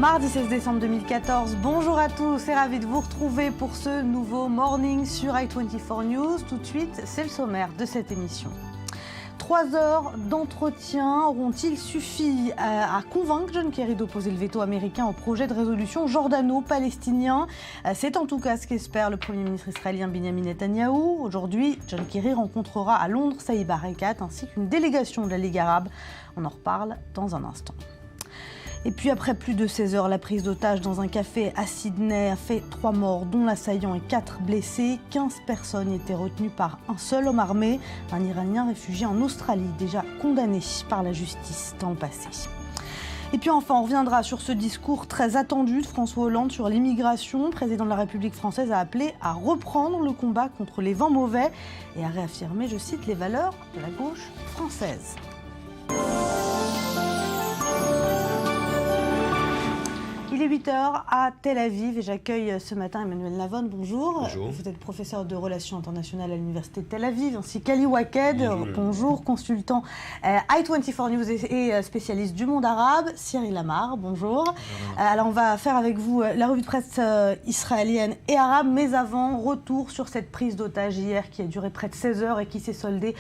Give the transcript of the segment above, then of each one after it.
Mardi 16 décembre 2014, bonjour à tous et ravi de vous retrouver pour ce nouveau Morning sur i24 News. Tout de suite, c'est le sommaire de cette émission. 3 heures d'entretien auront-ils suffi à convaincre John Kerry d'opposer le veto américain au projet de résolution jordano-palestinien? C'est en tout cas ce qu'espère le Premier ministre israélien Benjamin Netanyahou. Aujourd'hui, John Kerry rencontrera à Londres Saïb Erekat ainsi qu'une délégation de la Ligue arabe. On en reparle dans un instant. Et puis après plus de 16 heures, la prise d'otage dans un café à Sydney a fait 3 morts, dont l'assaillant et 4 blessés. 15 personnes étaient retenues par un seul homme armé, un Iranien réfugié en Australie, déjà condamné par la justice dans le passé. Et puis enfin, on reviendra sur ce discours très attendu de François Hollande sur l'immigration. Le président de la République française a appelé à reprendre le combat contre les vents mauvais et à réaffirmer, je cite, les valeurs de la gauche française. Il est 8h à Tel Aviv et j'accueille ce matin Emmanuel Navon. Bonjour. Bonjour. Vous êtes professeur de relations internationales à l'Université de Tel Aviv, ainsi qu'Ali Waked. Bonjour. Consultant i24 News et spécialiste du monde arabe. Cyril Amar, bonjour. Alors on va faire avec vous la revue de presse israélienne et arabe, mais avant, retour sur cette prise d'otage hier qui a duré près de 16 heures et qui s'est soldée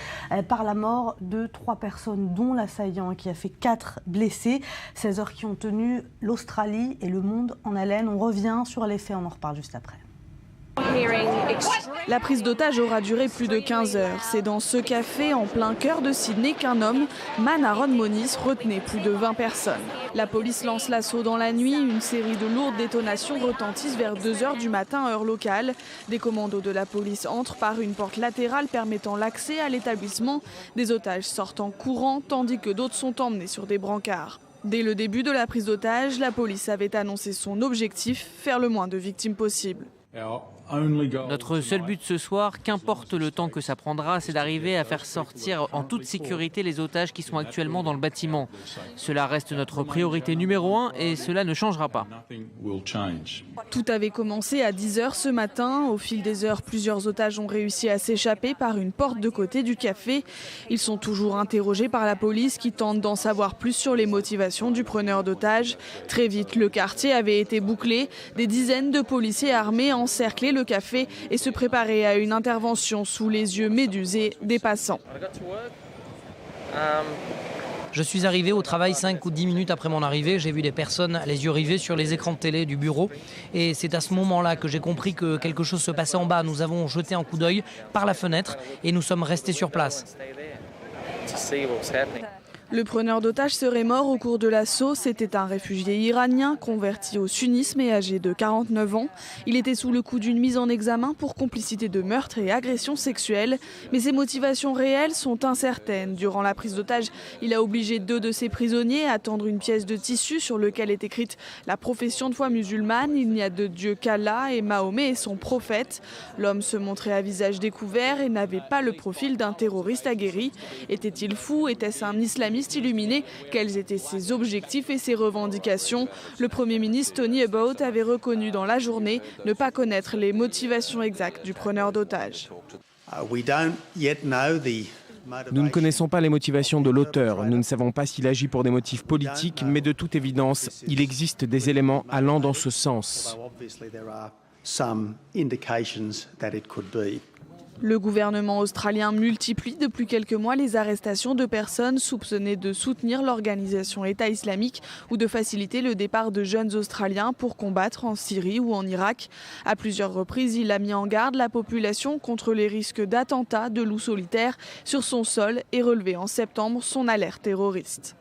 par la mort de 3 personnes, dont l'assaillant qui a fait 4 blessés. 16 heures qui ont tenu l'Australie et le monde en haleine. On revient sur les faits, on en reparle juste après. La prise d'otage aura duré plus de 15 heures. C'est dans ce café en plein cœur de Sydney qu'un homme, Aaron Monis, retenait plus de 20 personnes. La police lance l'assaut dans la nuit. Une série de lourdes détonations retentissent vers 2 heures du matin, heure locale. Des commandos de la police entrent par une porte latérale permettant l'accès à l'établissement. Des otages sortent en courant, tandis que d'autres sont emmenés sur des brancards. Dès le début de la prise d'otage, la police avait annoncé son objectif, faire le moins de victimes possible. Notre seul but ce soir, qu'importe le temps que ça prendra, c'est d'arriver à faire sortir en toute sécurité les otages qui sont actuellement dans le bâtiment. Cela reste notre priorité numéro 1 et cela ne changera pas. Tout avait commencé à 10h ce matin. Au fil des heures, plusieurs otages ont réussi à s'échapper par une porte de côté du café. Ils sont toujours interrogés par la police qui tente d'en savoir plus sur les motivations du preneur d'otages. Très vite, le quartier avait été bouclé. Des dizaines de policiers armés encerclaient le café et se préparaient à une intervention sous les yeux médusés des passants. Je suis arrivé au travail 5 ou 10 minutes après mon arrivée. J'ai vu des personnes les yeux rivés sur les écrans de télé du bureau. Et c'est à ce moment-là que j'ai compris que quelque chose se passait en bas. Nous avons jeté un coup d'œil par la fenêtre et nous sommes restés sur place. Le preneur d'otages serait mort au cours de l'assaut. C'était un réfugié iranien converti au sunnisme et âgé de 49 ans. Il était sous le coup d'une mise en examen pour complicité de meurtre et agression sexuelle. Mais ses motivations réelles sont incertaines. Durant la prise d'otage, il a obligé 2 de ses prisonniers à tendre une pièce de tissu sur lequel est écrite la profession de foi musulmane. Il n'y a de Dieu qu'Allah et Mahomet est son prophète. L'homme se montrait à visage découvert et n'avait pas le profil d'un terroriste aguerri. Était-il fou? Était-ce un islamiste illuminé? Quels étaient ses objectifs et ses revendications? Le Premier ministre Tony Abbott avait reconnu dans la journée ne pas connaître les motivations exactes du preneur d'otages. Nous ne connaissons pas les motivations de l'auteur. Nous ne savons pas s'il agit pour des motifs politiques, mais de toute évidence, il existe des éléments allant dans ce sens. Le gouvernement australien multiplie depuis quelques mois les arrestations de personnes soupçonnées de soutenir l'organisation État islamique ou de faciliter le départ de jeunes Australiens pour combattre en Syrie ou en Irak. À plusieurs reprises, il a mis en garde la population contre les risques d'attentats de loups solitaires sur son sol et relevé en septembre son alerte terroriste.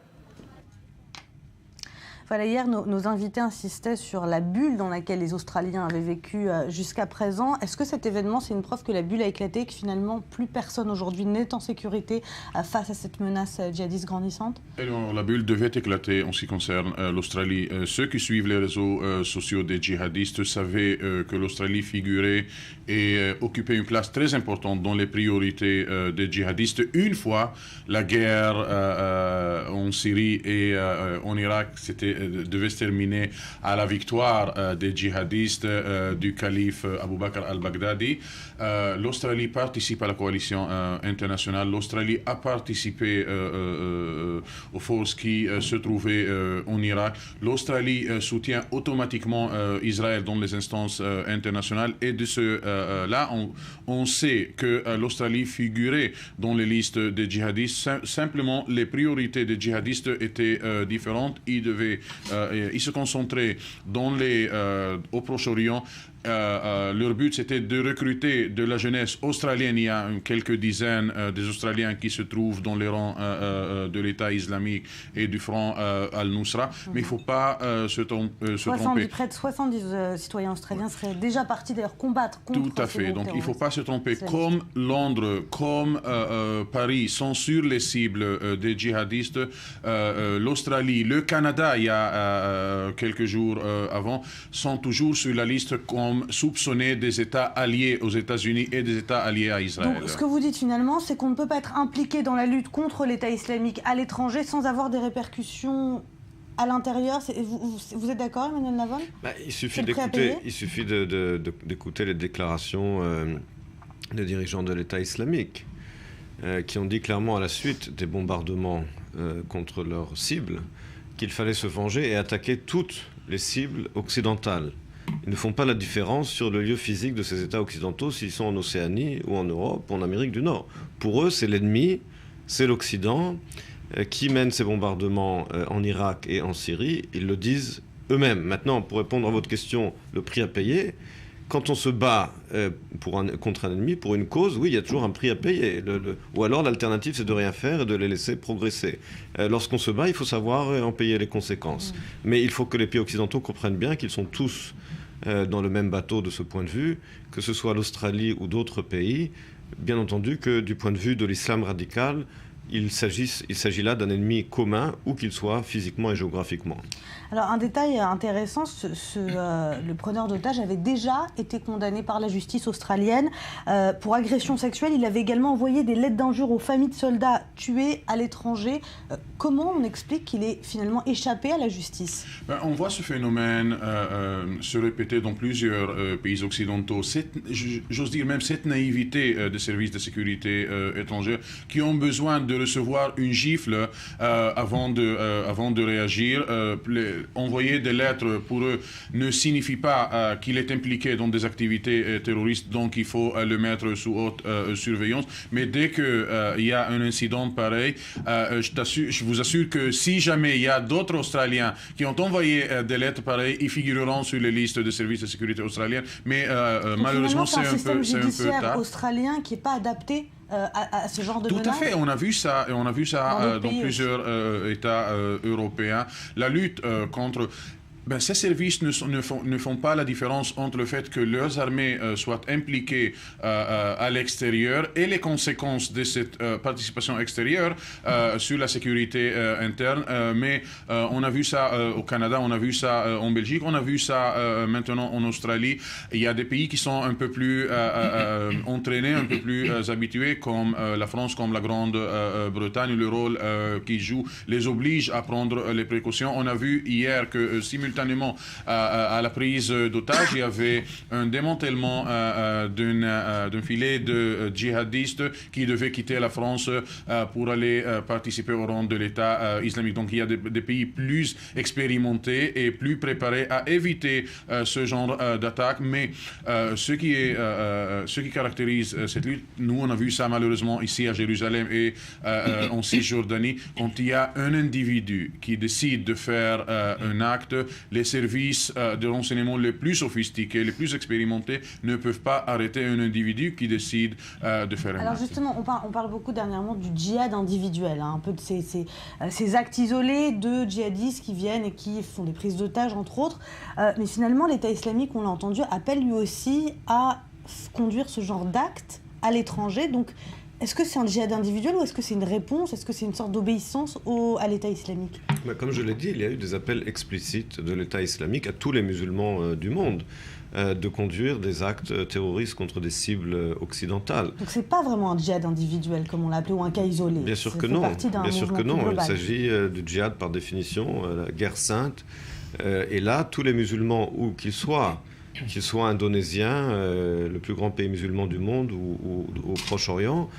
Voilà, hier, nos invités insistaient sur la bulle dans laquelle les Australiens avaient vécu jusqu'à présent. Est-ce que cet événement, c'est une preuve que la bulle a éclaté et que finalement, plus personne aujourd'hui n'est en sécurité face à cette menace djihadiste grandissante? Alors, la bulle devait éclater en ce qui concerne l'Australie. Ceux qui suivent les réseaux sociaux des djihadistes savaient que l'Australie figurait et occupait une place très importante dans les priorités des djihadistes. Une fois la guerre en Syrie et en Irak s'était devait se terminer à la victoire des djihadistes du calife Abu Bakr al-Baghdadi. L'Australie participe à la coalition internationale. L'Australie a participé aux forces qui se trouvaient en Irak. L'Australie soutient automatiquement Israël dans les instances internationales. Et de là, on sait que l'Australie figurait dans les listes des djihadistes. Simplement, les priorités des djihadistes étaient différentes. Ils se concentraient au Proche-Orient. Leur but, c'était de recruter de la jeunesse australienne. Il y a quelques dizaines des Australiens qui se trouvent dans les rangs de l'État islamique et du Front al-Nusra. Mais il ne faut pas se tromper. Près de 70 citoyens australiens seraient déjà partis d'ailleurs combattre contre Tout à fait. Donc il ne faut pas se tromper. C'est Comme Londres, comme Paris sont sur les cibles des djihadistes, l'Australie, le Canada, il y a quelques jours avant, sont toujours sur la liste comme soupçonnés des États alliés aux États-Unis et des États alliés à Israël. Donc ce que vous dites finalement, c'est qu'on ne peut pas être impliqué dans la lutte contre l'État islamique à l'étranger sans avoir des répercussions à l'intérieur. Vous êtes d'accord, Emmanuel Navon? Il suffit d'écouter les déclarations des dirigeants de l'État islamique qui ont dit clairement à la suite des bombardements contre leurs cibles qu'il fallait se venger et attaquer toutes les cibles occidentales. Ils ne font pas la différence sur le lieu physique de ces États occidentaux s'ils sont en Océanie ou en Europe ou en Amérique du Nord. Pour eux, c'est l'ennemi, c'est l'Occident qui mène ces bombardements en Irak et en Syrie. Ils le disent eux-mêmes. Maintenant, pour répondre à votre question, le prix à payer, quand on se bat contre un ennemi, pour une cause, oui, il y a toujours un prix à payer. Ou alors l'alternative, c'est de rien faire et de les laisser progresser. Lorsqu'on se bat, il faut savoir en payer les conséquences. Mais il faut que les pays occidentaux comprennent bien qu'ils sont tous dans le même bateau de ce point de vue, que ce soit l'Australie ou d'autres pays. Bien entendu que du point de vue de l'islam radical, il s'agit là d'un ennemi commun, où qu'il soit physiquement et géographiquement. Alors un détail intéressant, le preneur d'otages avait déjà été condamné par la justice australienne pour agression sexuelle. Il avait également envoyé des lettres d'injures aux familles de soldats tués à l'étranger. Comment on explique qu'il ait finalement échappé à la justice? On voit ce phénomène se répéter dans plusieurs pays occidentaux. J'ose dire même cette naïveté des services de sécurité étrangers qui ont besoin de recevoir une gifle avant de réagir. Envoyer des lettres pour eux ne signifie pas qu'il est impliqué dans des activités terroristes, donc il faut le mettre sous haute surveillance. Mais dès qu'il y a un incident pareil, je vous assure que si jamais il y a d'autres Australiens qui ont envoyé des lettres pareilles, ils figureront sur les listes de services de sécurité australiens. Mais malheureusement, c'est un peu tard. C'est un système judiciaire australien qui n'est pas adapté à ce genre de menaces. Tout à fait, on a vu ça dans plusieurs États européens. La lutte contre... ces services ne font pas la différence entre le fait que leurs armées soient impliquées à l'extérieur et les conséquences de cette participation extérieure sur la sécurité interne. Mais on a vu ça au Canada, on a vu ça en Belgique, on a vu ça maintenant en Australie. Il y a des pays qui sont un peu plus entraînés, un peu plus habitués, comme la France, comme la Grande-Bretagne. Le rôle qu'ils jouent les oblige à prendre les précautions. On a vu hier que simultanément à la prise d'otages, il y avait un démantèlement d'un filet de djihadistes qui devaient quitter la France pour aller participer au rang de l'État islamique. Donc il y a des pays plus expérimentés et plus préparés à éviter ce genre d'attaque. Mais ce qui caractérise cette lutte, nous on a vu ça malheureusement ici à Jérusalem et en Cisjordanie, quand il y a un individu qui décide de faire un acte, les services de renseignement les plus sophistiqués, les plus expérimentés ne peuvent pas arrêter un individu qui décide de faire un acte. Alors justement, on parle beaucoup dernièrement du djihad individuel, un peu de ces actes isolés de djihadistes qui viennent et qui font des prises d'otages, entre autres. Mais finalement, l'État islamique, on l'a entendu, appelle lui aussi à conduire ce genre d'actes à l'étranger. Donc, Est-ce que c'est un djihad individuel ou est-ce que c'est une réponse? Est-ce que c'est une sorte d'obéissance à l'État islamique? Comme je l'ai dit, il y a eu des appels explicites de l'État islamique à tous les musulmans du monde de conduire des actes terroristes contre des cibles occidentales. Donc c'est pas vraiment un djihad individuel comme on l'a appelé ou un cas isolé. Bien sûr que non. Bien sûr que non. Il s'agit du djihad par définition, la guerre sainte. Et là, tous les musulmans, où qu'ils soient indonésiens, le plus grand pays musulman du monde, ou au Proche-Orient,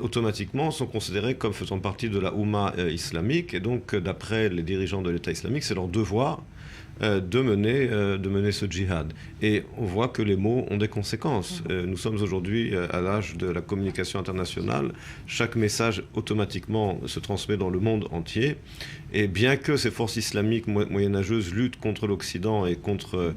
automatiquement sont considérés comme faisant partie de la Oumma islamique. Et donc, d'après les dirigeants de l'État islamique, c'est leur devoir de mener ce djihad. Et on voit que les mots ont des conséquences. Nous sommes aujourd'hui à l'âge de la communication internationale. Chaque message automatiquement se transmet dans le monde entier. Et bien que ces forces islamiques moyenâgeuses luttent contre l'Occident et contre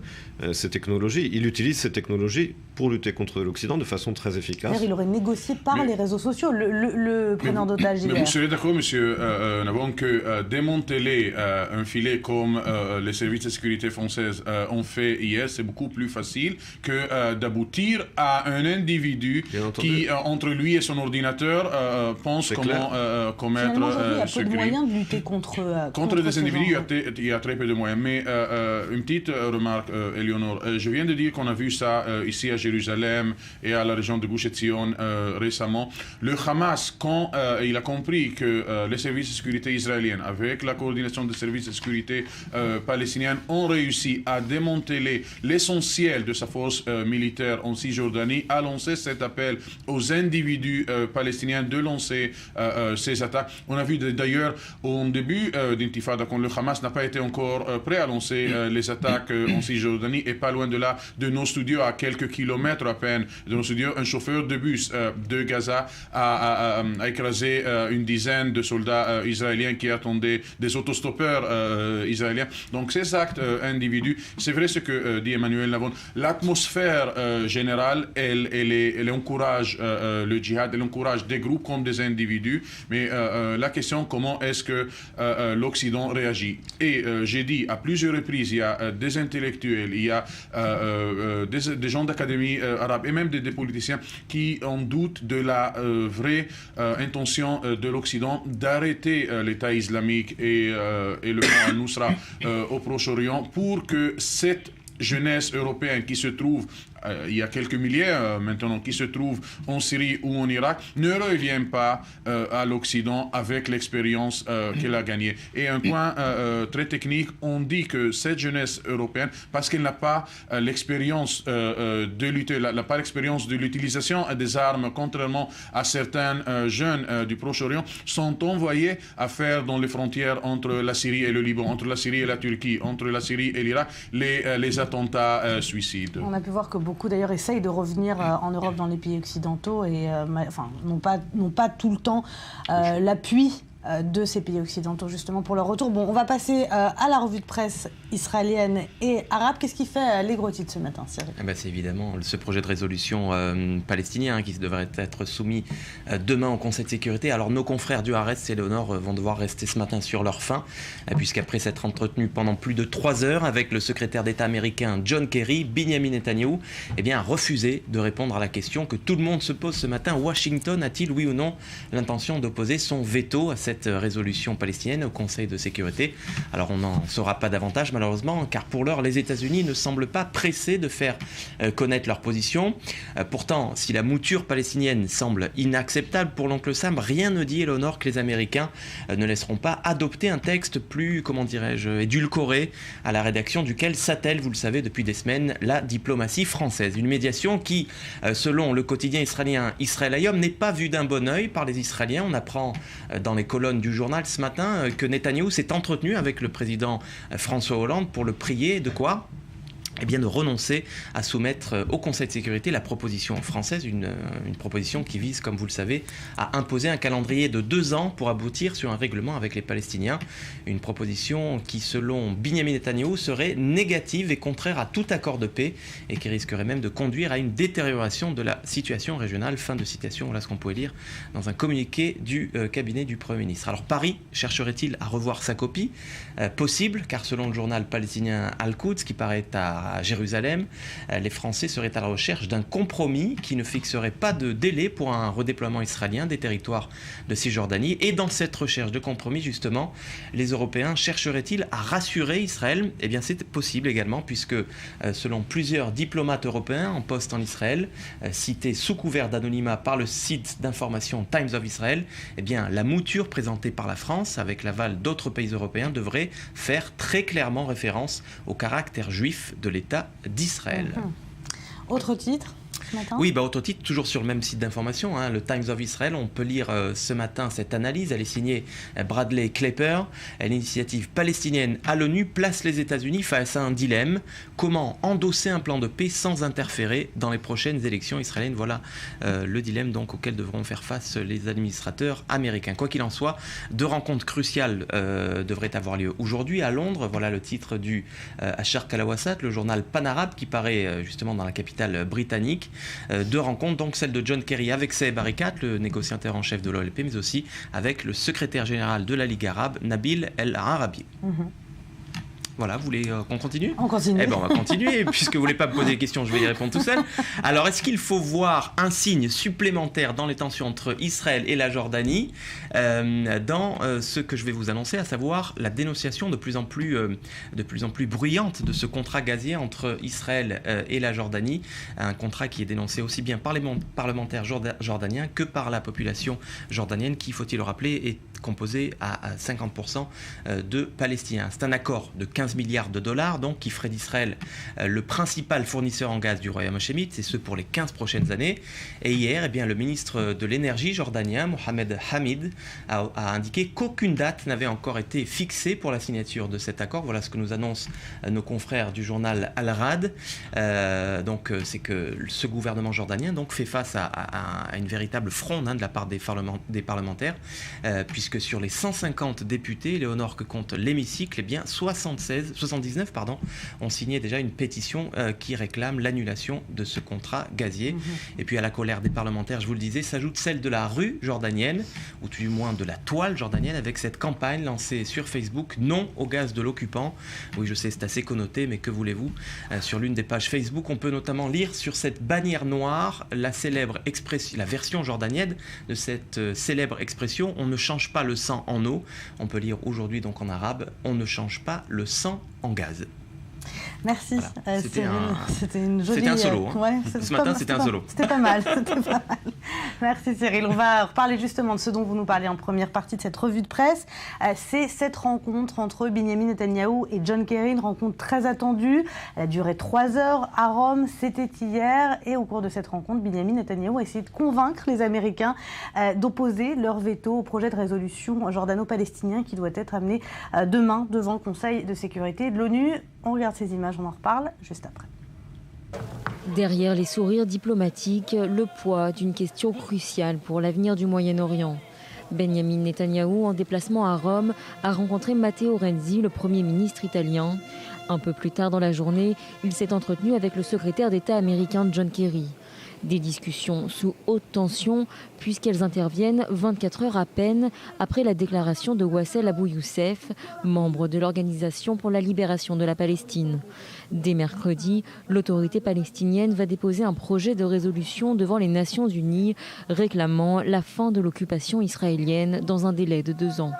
ces technologies, ils utilisent ces technologies pour lutter contre l'Occident de façon très efficace. Il aurait négocié par les réseaux sociaux, le preneur d'otages. Mais vous serez d'accord, monsieur Navon, que démanteler un filet comme les services de sécurité françaises ont fait hier, c'est beaucoup plus facile que d'aboutir à un individu qui, entre lui et son ordinateur, pense comment commettre ce crime. Il y a peu de moyens de lutter contre des individus, il y a très peu de moyens. Mais une petite remarque, Éléonore. Je viens de dire qu'on a vu ça ici à Jérusalem et à la région de Gush Etzion récemment. Le Hamas, quand il a compris que les services de sécurité israéliens, avec la coordination des services de sécurité palestiniens, ont réussi à démanteler l'essentiel de sa force militaire en Cisjordanie, a lancé cet appel aux individus palestiniens de lancer ces attaques. On a vu d'ailleurs au début d'intifada, quand le Hamas n'a pas été encore prêt à lancer les attaques en Cisjordanie, et pas loin de là, de nos studios, à quelques kilomètres à peine de nos studios, un chauffeur de bus de Gaza a écrasé une dizaine de soldats israéliens qui attendaient des autostoppeurs israéliens. Donc ces actes individus, c'est vrai ce que dit Emmanuel Navon, l'atmosphère générale, elle encourage le djihad, elle encourage des groupes comme des individus, mais la question, comment est-ce que l'Occident réagit? Et j'ai dit à plusieurs reprises, il y a des intellectuels, il y a des gens d'académie arabe et même des politiciens qui en doutent de la vraie intention de l'Occident d'arrêter l'État islamique et le camp al-Nusra au Proche-Orient pour que cette jeunesse européenne qui se trouve il y a quelques milliers maintenant, qui se trouvent en Syrie ou en Irak, ne reviennent pas à l'Occident avec l'expérience qu'elle a gagnée. Et un point très technique, on dit que cette jeunesse européenne, parce qu'elle n'a pas l'expérience de lutter, n'a pas l'expérience de l'utilisation des armes, contrairement à certains jeunes du Proche-Orient, sont envoyés à faire dans les frontières entre la Syrie et le Liban, entre la Syrie et la Turquie, entre la Syrie et l'Irak, les attentats suicides. On a pu voir que beaucoup d'ailleurs essayent de revenir en Europe dans les pays occidentaux et n'ont pas tout le temps l'appui de ces pays occidentaux justement pour leur retour. Bon, on va passer à la revue de presse israélienne et arabe. Qu'est-ce qui fait les gros titres ce matin, Cyril? C'est évidemment ce projet de résolution palestinien qui devrait être soumis demain au Conseil de sécurité. Alors nos confrères du Haaretz et Léonore vont devoir rester ce matin sur leur faim, puisqu'après s'être entretenus pendant plus de 3 heures avec le secrétaire d'État américain John Kerry, Binyamin Netanyahou a refusé de répondre à la question que tout le monde se pose ce matin. Washington a-t-il, oui ou non, l'intention d'opposer son veto à cette résolution palestinienne au Conseil de sécurité? Alors on n'en saura pas davantage malheureusement, car pour l'heure les États-Unis ne semblent pas pressés de faire connaître leur position. Pourtant, si la mouture palestinienne semble inacceptable pour l'oncle Sam, rien ne dit, Éléonore, que les Américains ne laisseront pas adopter un texte plus, édulcoré, à la rédaction duquel s'attelle, vous le savez depuis des semaines, la diplomatie française. Une médiation qui, selon le quotidien israélien Israël Hayom, n'est pas vue d'un bon œil par les Israéliens. On apprend dans les colonnes du journal ce matin que Netanyahou s'est entretenu avec le président François Hollande pour le prier de quoi ? De renoncer à soumettre au Conseil de sécurité la proposition française, une proposition qui vise, comme vous le savez, à imposer un calendrier de 2 ans pour aboutir sur un règlement avec les Palestiniens. Une proposition qui, selon Binyamin Netanyahou, serait négative et contraire à tout accord de paix et qui risquerait même de conduire à une détérioration de la situation régionale. Fin de citation, voilà ce qu'on pouvait lire dans un communiqué du cabinet du Premier ministre. Alors Paris chercherait-il à revoir sa copie ? Possible, car selon le journal palestinien Al-Quds, qui paraît à à Jérusalem, les Français seraient à la recherche d'un compromis qui ne fixerait pas de délai pour un redéploiement israélien des territoires de Cisjordanie. Et dans cette recherche de compromis, justement, les Européens chercheraient-ils à rassurer Israël ? Eh bien, c'est possible également, puisque selon plusieurs diplomates européens en poste en Israël, cités sous couvert d'anonymat par le site d'information Times of Israel, eh bien, la mouture présentée par la France, avec l'aval d'autres pays européens, devrait faire très clairement référence au caractère juif de l'État d'Israël. Autre titre ce matin ? Oui, autre titre, toujours sur le même site d'information, le Times of Israel. On peut lire ce matin cette analyse. Elle est signée Bradley Klepper. L'initiative palestinienne à l'ONU place les États-Unis face à un dilemme. Comment endosser un plan de paix sans interférer dans les prochaines élections israéliennes ? Voilà le dilemme donc auquel devront faire face les administrateurs américains. Quoi qu'il en soit, 2 rencontres cruciales devraient avoir lieu aujourd'hui à Londres. Voilà le titre du Asharq al-Awsat, le journal pan-arabe qui paraît justement dans la capitale britannique. 2 rencontres, donc celle de John Kerry avec Saeb Erekat, le négociateur en chef de l'OLP, mais aussi avec le secrétaire général de la Ligue arabe, Nabil El-Arabi. Voilà, vous voulez qu'on continue ? On continue. Eh bien, on va continuer, puisque vous ne voulez pas me poser des questions, je vais y répondre tout seul. Alors, est-ce qu'il faut voir un signe supplémentaire dans les tensions entre Israël et la Jordanie dans ce que je vais vous annoncer, à savoir la dénonciation de plus en plus bruyante de ce contrat gazier entre Israël et la Jordanie, un contrat qui est dénoncé aussi bien par les parlementaires jordaniens que par la population jordanienne, qui, faut-il le rappeler, est composée à 50% de Palestiniens. C'est un accord de 15 milliards de dollars, donc, qui ferait d'Israël le principal fournisseur en gaz du royaume hachémite, et ce pour les 15 prochaines années. Et hier, eh bien, le ministre de l'énergie jordanien, Mohamed Hamid, a indiqué qu'aucune date n'avait encore été fixée pour la signature de cet accord. Voilà ce que nous annoncent nos confrères du journal Al-Rad. Donc, c'est que ce gouvernement jordanien donc, fait face à une véritable fronde de la part des parlementaires, puisque sur les 150 députés, Léonore, que compte l'hémicycle, eh bien 79 ont signé déjà une pétition qui réclame l'annulation de ce contrat gazier. Et puis à la colère des parlementaires, je vous le disais, s'ajoute celle de la rue jordanienne, ou du moins de la toile jordanienne, avec cette campagne lancée sur Facebook, non au gaz de l'occupant. Oui, je sais, c'est assez connoté, mais que voulez-vous ? Sur l'une des pages Facebook, on peut notamment lire sur cette bannière noire la célèbre expression, la version jordanienne de cette célèbre expression « on ne change pas le sang en eau ». On peut lire aujourd'hui donc en arabe « on ne change pas le sang en gaz ». Merci. Voilà. C'était une jolie... C'était un solo. Ouais, ce matin, c'était un solo. C'était pas mal. Merci Cyril. On va reparler justement de ce dont vous nous parlez en première partie de cette revue de presse. C'est cette rencontre entre Benjamin Netanyahou et John Kerry, une rencontre très attendue. Elle a duré 3 heures à Rome, c'était hier. Et au cours de cette rencontre, Benjamin Netanyahou a essayé de convaincre les Américains d'opposer leur veto au projet de résolution jordano-palestinien qui doit être amené demain devant le Conseil de sécurité de l'ONU. On regarde ces images, on en reparle juste après. Derrière les sourires diplomatiques, le poids d'une question cruciale pour l'avenir du Moyen-Orient. Benjamin Netanyahou, en déplacement à Rome, a rencontré Matteo Renzi, le Premier ministre italien. Un peu plus tard dans la journée, il s'est entretenu avec le secrétaire d'État américain John Kerry. Des discussions sous haute tension puisqu'elles interviennent 24 heures à peine après la déclaration de Wassel Abou Youssef, membre de l'Organisation pour la libération de la Palestine. Dès mercredi, l'autorité palestinienne va déposer un projet de résolution devant les Nations Unies réclamant la fin de l'occupation israélienne dans un délai de 2 ans.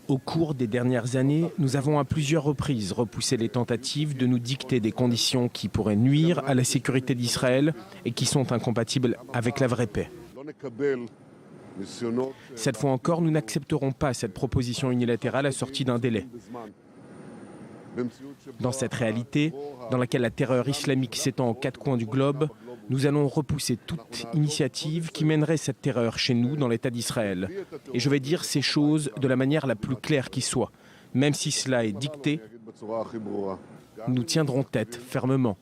Au cours des dernières années, nous avons à plusieurs reprises repoussé les tentatives de nous dicter des conditions qui pourraient nuire à la sécurité d'Israël et qui sont incompatibles avec la vraie paix. Cette fois encore, nous n'accepterons pas cette proposition unilatérale assortie d'un délai. Dans cette réalité, dans laquelle la terreur islamique s'étend aux 4 coins du globe, nous allons repousser toute initiative qui mènerait cette terreur chez nous, dans l'État d'Israël. Et je vais dire ces choses de la manière la plus claire qui soit. Même si cela est dicté, nous tiendrons tête fermement.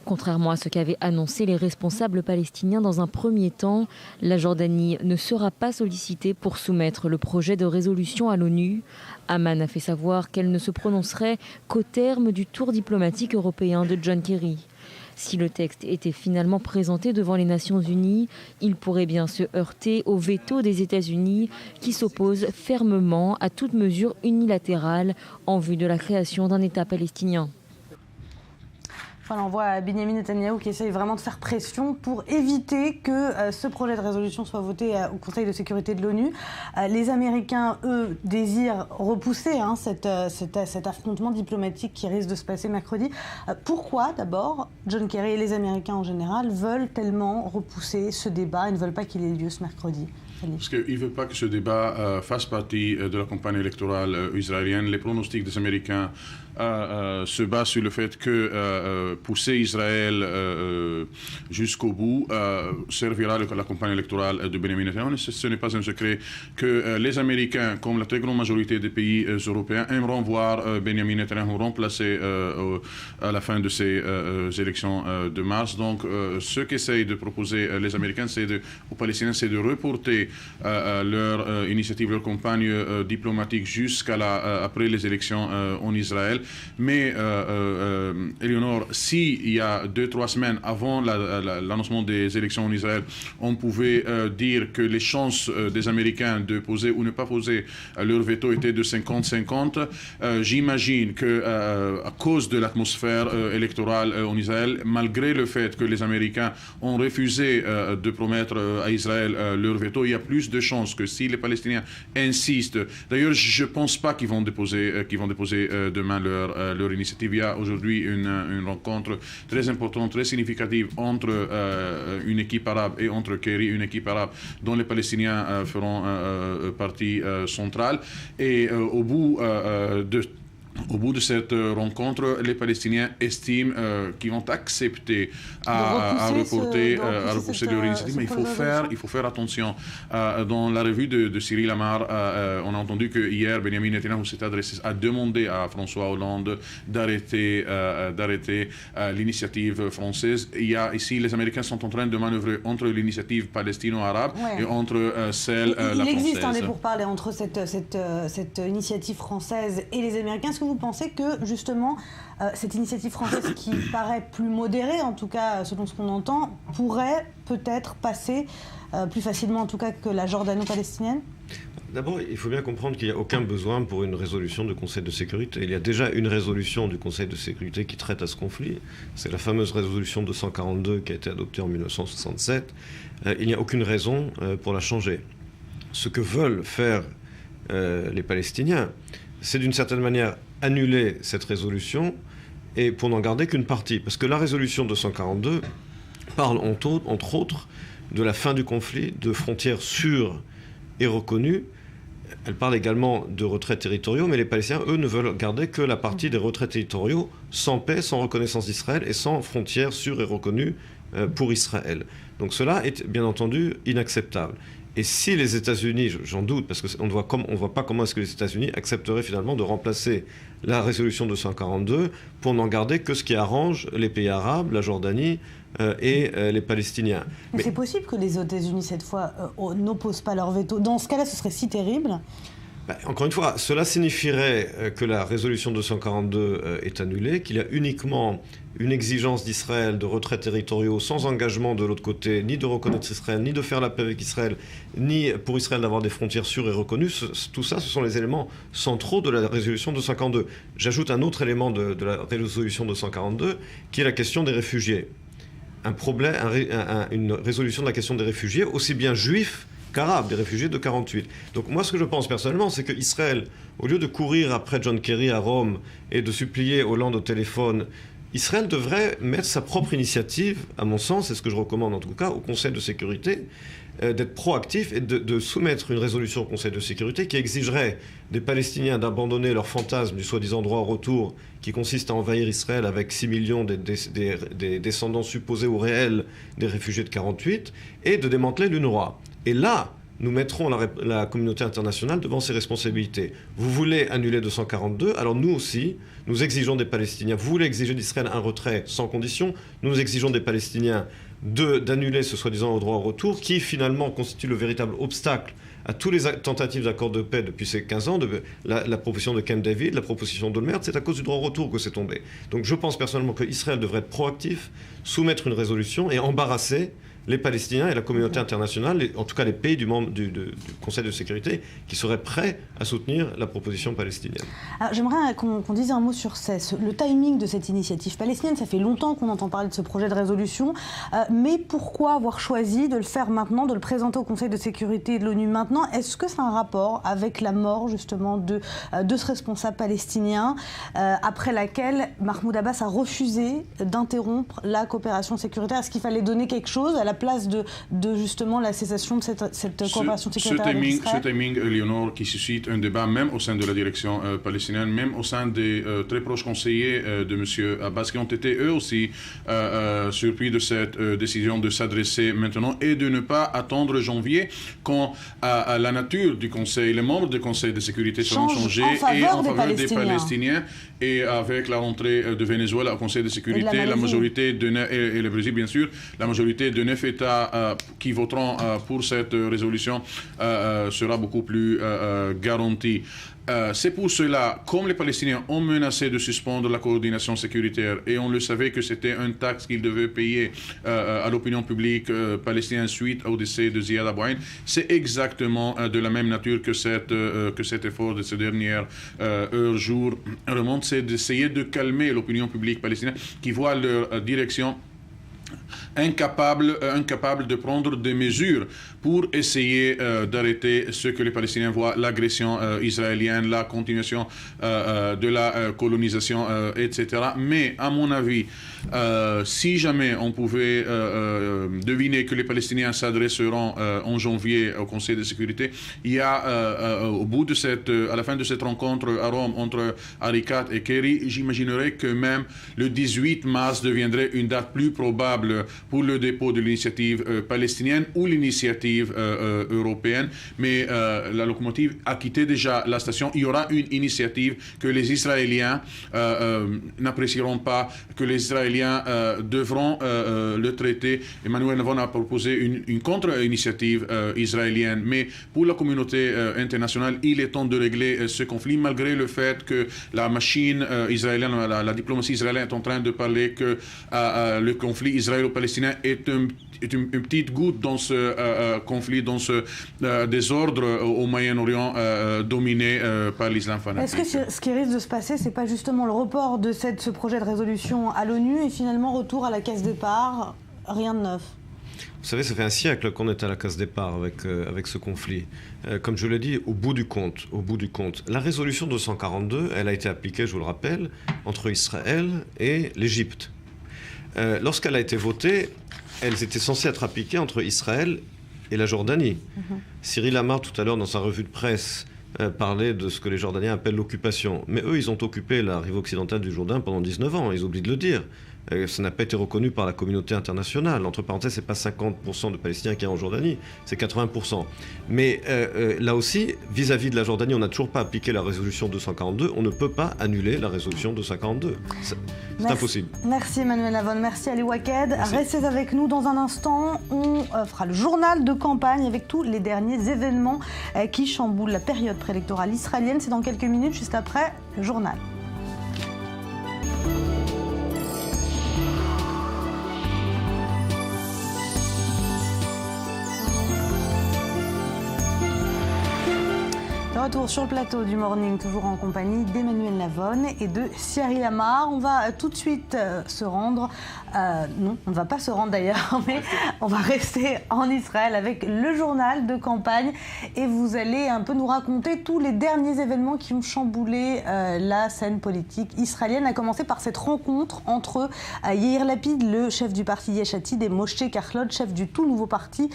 Contrairement à ce qu'avaient annoncé les responsables palestiniens dans un premier temps, la Jordanie ne sera pas sollicitée pour soumettre le projet de résolution à l'ONU. Amman a fait savoir qu'elle ne se prononcerait qu'au terme du tour diplomatique européen de John Kerry. Si le texte était finalement présenté devant les Nations Unies, il pourrait bien se heurter au veto des États-Unis qui s'opposent fermement à toute mesure unilatérale en vue de la création d'un État palestinien. Voilà, on voit Benyamin Netanyahou qui essaye vraiment de faire pression pour éviter que ce projet de résolution soit voté au Conseil de sécurité de l'ONU. Les Américains, eux, désirent repousser cet affrontement diplomatique qui risque de se passer mercredi. Pourquoi, d'abord, John Kerry et les Américains en général veulent tellement repousser ce débat et ne veulent pas qu'il ait lieu ce mercredi? Parce qu'ils ne veulent pas que ce débat fasse partie de la campagne électorale israélienne. Les pronostics des Américains se basent sur le fait que pousser Israël jusqu'au bout servira la campagne électorale de Benjamin Netanyahu. Ce n'est pas un secret que les Américains, comme la très grande majorité des pays européens, aimeront voir Benjamin Netanyahu remplacé à la fin de ces élections de mars. Donc, ce qu'essayent de proposer les Américains aux Palestiniens, c'est de reporter leur initiative, leur campagne diplomatique après les élections en Israël. Mais, Éléonore, s'il y a 2-3 semaines avant l'annoncement des élections en Israël, on pouvait dire que les chances des Américains de poser ou ne pas poser leur veto étaient de 50-50, j'imagine qu'à cause de l'atmosphère électorale en Israël, malgré le fait que les Américains ont refusé de promettre à Israël leur veto, il y a plus de chances que si les Palestiniens insistent. D'ailleurs, je ne pense pas qu'ils vont déposer demain leur initiative. Il y a aujourd'hui une rencontre très importante, très significative entre une équipe arabe et entre Kerry, une équipe arabe dont les Palestiniens feront partie centrale. Et au bout de cette rencontre, les Palestiniens estiment qu'ils vont accepter à repousser leur initiative. Mais il faut faire attention. Dans la revue de Cyril Amar, on a entendu que hier, Benjamin Netanyahu a demandé à François Hollande d'arrêter l'initiative française. Ici, les Américains sont en train de manœuvrer entre l'initiative palestino-arabe et entre la française. Il existe des pourparlers entre cette initiative française et les Américains. Est-ce que vous pensez que, justement, cette initiative française, qui paraît plus modérée, en tout cas, selon ce qu'on entend, pourrait peut-être passer plus facilement, en tout cas, que la jordano-palestinienne? D'abord, il faut bien comprendre qu'il n'y a aucun besoin pour une résolution du Conseil de sécurité. Il y a déjà une résolution du Conseil de sécurité qui traite à ce conflit. C'est la fameuse résolution 242 qui a été adoptée en 1967. Il n'y a aucune raison pour la changer. Ce que veulent faire les Palestiniens, c'est d'une certaine manière annuler cette résolution et pour n'en garder qu'une partie. Parce que la résolution 242 parle entre autres de la fin du conflit, de frontières sûres et reconnues. Elle parle également de retraits territoriaux, mais les Palestiniens, eux, ne veulent garder que la partie des retraits territoriaux sans paix, sans reconnaissance d'Israël et sans frontières sûres et reconnues pour Israël. Donc cela est bien entendu inacceptable. Et si les États-Unis, j'en doute, parce qu'on ne voit pas comment est-ce que les États-Unis accepteraient finalement de remplacer la résolution 242 pour n'en garder que ce qui arrange les pays arabes, la Jordanie et les Palestiniens. Mais c'est possible que les États-Unis, cette fois, n'opposent pas leur veto. Dans ce cas-là, ce serait si terrible. Encore une fois, cela signifierait que la résolution 242 est annulée, qu'il y a uniquement une exigence d'Israël de retraits territoriaux sans engagement de l'autre côté, ni de reconnaître Israël, ni de faire la paix avec Israël, ni pour Israël d'avoir des frontières sûres et reconnues. Tout ça, ce sont les éléments centraux de la résolution 242. J'ajoute un autre élément de la résolution 242, qui est la question des réfugiés. Une résolution de la question des réfugiés, aussi bien juifs qu'arabes, des réfugiés de 48. Donc moi, ce que je pense personnellement, c'est qu'Israël, au lieu de courir après John Kerry à Rome et de supplier Hollande au téléphone, Israël devrait mettre sa propre initiative, à mon sens, c'est ce que je recommande en tout cas, au Conseil de sécurité, d'être proactif et de soumettre une résolution au Conseil de sécurité qui exigerait des Palestiniens d'abandonner leur fantasme du soi-disant droit au retour qui consiste à envahir Israël avec 6 millions des descendants supposés ou réels des réfugiés de 48 et de démanteler l'UNRWA. Et là, nous mettrons la communauté internationale devant ses responsabilités. Vous voulez annuler 242, alors nous aussi, nous exigeons des Palestiniens. Vous voulez exiger d'Israël un retrait sans condition, nous exigeons des Palestiniens d'annuler ce soi-disant droit au retour, qui finalement constitue le véritable obstacle à tous les tentatives d'accord de paix depuis ces 15 ans, la proposition de Camp David, la proposition d'Olmert, c'est à cause du droit au retour que c'est tombé. Donc je pense personnellement qu'Israël devrait être proactif, soumettre une résolution et embarrasser les Palestiniens et la communauté internationale, en tout cas les pays du Conseil de sécurité, qui seraient prêts à soutenir la proposition palestinienne. J'aimerais qu'on dise un mot sur le timing de cette initiative palestinienne. Ça fait longtemps qu'on entend parler de ce projet de résolution, mais pourquoi avoir choisi de le faire maintenant, de le présenter au Conseil de sécurité de l'ONU maintenant? Est-ce que ça a un rapport avec la mort justement de ce responsable palestinien, après laquelle Mahmoud Abbas a refusé d'interrompre la coopération sécuritaire? Est-ce qu'il fallait donner quelque chose à la place de justement la cessation de cette coopération sécuritaire avec Israël? Ce timing, Léonore, qui suscite un débat même au sein de la direction palestinienne, même au sein des très proches conseillers de M. Abbas, qui ont été eux aussi surpris de cette décision de s'adresser maintenant et de ne pas attendre janvier, quand la nature du Conseil, les membres du Conseil de sécurité seront changés en faveur des Palestiniens. Et avec la rentrée de Venezuela au Conseil de sécurité, la majorité et le Brésil bien sûr, la majorité de 9 États qui voteront pour cette résolution sera beaucoup plus garantie. C'est pour cela, comme les Palestiniens ont menacé de suspendre la coordination sécuritaire, et on le savait que c'était une taxe qu'ils devaient payer à l'opinion publique palestinienne suite au décès de Ziad Abu Ain, c'est exactement de la même nature que cet effort de ces dernières heures, jours remonte, c'est d'essayer de calmer l'opinion publique palestinienne qui voit leur direction incapable de prendre des mesures pour essayer d'arrêter ce que les Palestiniens voient, l'agression israélienne, la continuation de la colonisation, etc. Mais à mon avis, si jamais on pouvait deviner que les Palestiniens s'adresseront en janvier au Conseil de sécurité, il y a à la fin de cette rencontre à Rome entre Arikat et Kerry, j'imaginerais que même le 18 mars deviendrait une date plus probable pour le dépôt de l'initiative palestinienne ou l'initiative européenne. Mais la locomotive a quitté déjà la station. Il y aura une initiative que les Israéliens n'apprécieront pas, que les Israéliens devront le traiter. Emmanuel Navon a proposé une contre-initiative israélienne. Mais pour la communauté internationale, il est temps de régler ce conflit, malgré le fait que la machine israélienne, la diplomatie israélienne est en train de parler que le conflit israélo-palestinien est une petite goutte dans ce conflit, dans ce désordre au Moyen-Orient dominé par l'islam fanatique. Est-ce que ce qui risque de se passer, c'est pas justement le report de ce projet de résolution à l'ONU et finalement retour à la case départ, rien de neuf? Vous savez, ça fait un siècle qu'on est à la case départ avec ce conflit. Comme je l'ai dit, au bout du compte, la résolution 242, elle a été appliquée, je vous le rappelle, entre Israël et l'Égypte. Lorsqu'elle a été votée, elles étaient censées être appliquées entre Israël et la Jordanie. Cyril Amar, tout à l'heure, dans sa revue de presse, parlait de ce que les Jordaniens appellent l'occupation. Mais eux, ils ont occupé la rive occidentale du Jourdain pendant 19 ans. Ils oublient de le dire. Ça n'a pas été reconnu par la communauté internationale. Entre parenthèses, ce n'est pas 50% de Palestiniens qui y a en Jordanie, c'est 80%. Mais là aussi, vis-à-vis de la Jordanie, on n'a toujours pas appliqué la résolution 242. On ne peut pas annuler la résolution 242. C'est impossible. Merci Emmanuel Navon, merci Ali Waked. Restez avec nous dans un instant. On fera le journal de campagne avec tous les derniers événements qui chamboulent la période préélectorale israélienne. C'est dans quelques minutes, juste après le journal. Retour sur le plateau du Morning, toujours en compagnie d'Emmanuel Navon et de Cyril Amar. On va tout de suite se rendre, non, on ne va pas se rendre d'ailleurs, mais on va rester en Israël avec le journal de campagne et vous allez un peu nous raconter tous les derniers événements qui ont chamboulé la scène politique israélienne, à commencer par cette rencontre entre Yair Lapid, le chef du parti Yesh Atid, et Moshe Kahlon, chef du tout nouveau parti